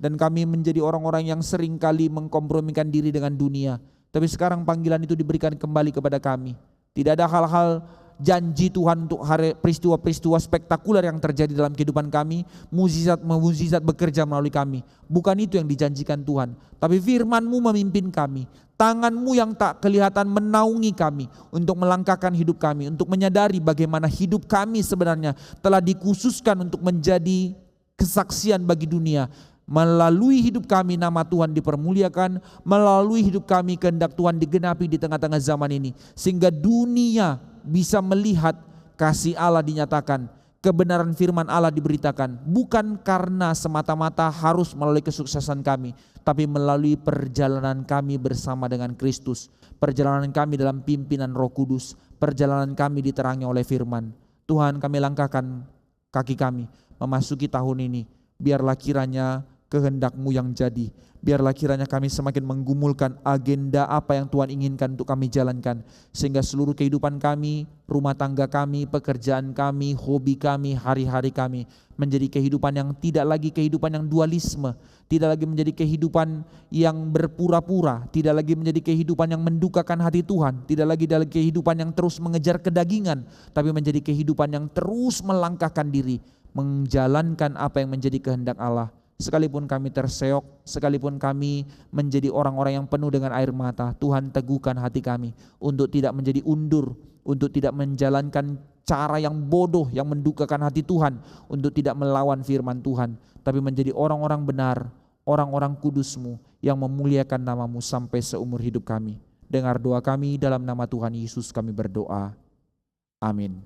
dan kami menjadi orang-orang yang seringkali mengkompromikan diri dengan dunia. Tapi sekarang panggilan itu diberikan kembali kepada kami. Tidak ada hal-hal janji Tuhan untuk peristiwa-peristiwa spektakuler yang terjadi dalam kehidupan kami, mukjizat bekerja melalui kami. Bukan itu yang dijanjikan Tuhan, tapi firman-Mu memimpin kami. Tangan-Mu yang tak kelihatan menaungi kami untuk melangkahkan hidup kami, untuk menyadari bagaimana hidup kami sebenarnya telah dikhususkan untuk menjadi kesaksian bagi dunia. Melalui hidup kami nama Tuhan dipermuliakan, melalui hidup kami kehendak Tuhan digenapi di tengah-tengah zaman ini, sehingga dunia bisa melihat kasih Allah dinyatakan, kebenaran firman Allah diberitakan, bukan karena semata-mata harus melalui kesuksesan kami, tapi melalui perjalanan kami bersama dengan Kristus, perjalanan kami dalam pimpinan Roh Kudus, perjalanan kami diterangi oleh firman. Tuhan, kami langkahkan kaki kami memasuki tahun ini, biarlah kiranya kehendak-Mu yang jadi. Biarlah kiranya kami semakin menggumulkan agenda apa yang Tuhan inginkan untuk kami jalankan, sehingga seluruh kehidupan kami, rumah tangga kami, pekerjaan kami, hobi kami, hari-hari kami menjadi kehidupan yang tidak lagi kehidupan yang dualisme, tidak lagi menjadi kehidupan yang berpura-pura, tidak lagi menjadi kehidupan yang mendukakan hati Tuhan, tidak lagi dalam kehidupan yang terus mengejar kedagingan, tapi menjadi kehidupan yang terus melangkahkan diri, menjalankan apa yang menjadi kehendak Allah. Sekalipun kami terseok, sekalipun kami menjadi orang-orang yang penuh dengan air mata, Tuhan teguhkan hati kami untuk tidak menjadi undur, untuk tidak menjalankan cara yang bodoh yang mendukakan hati Tuhan, untuk tidak melawan firman Tuhan, tapi menjadi orang-orang benar, orang-orang kudus-Mu yang memuliakan nama-Mu sampai seumur hidup kami. Dengar doa kami dalam nama Tuhan Yesus kami berdoa. Amin.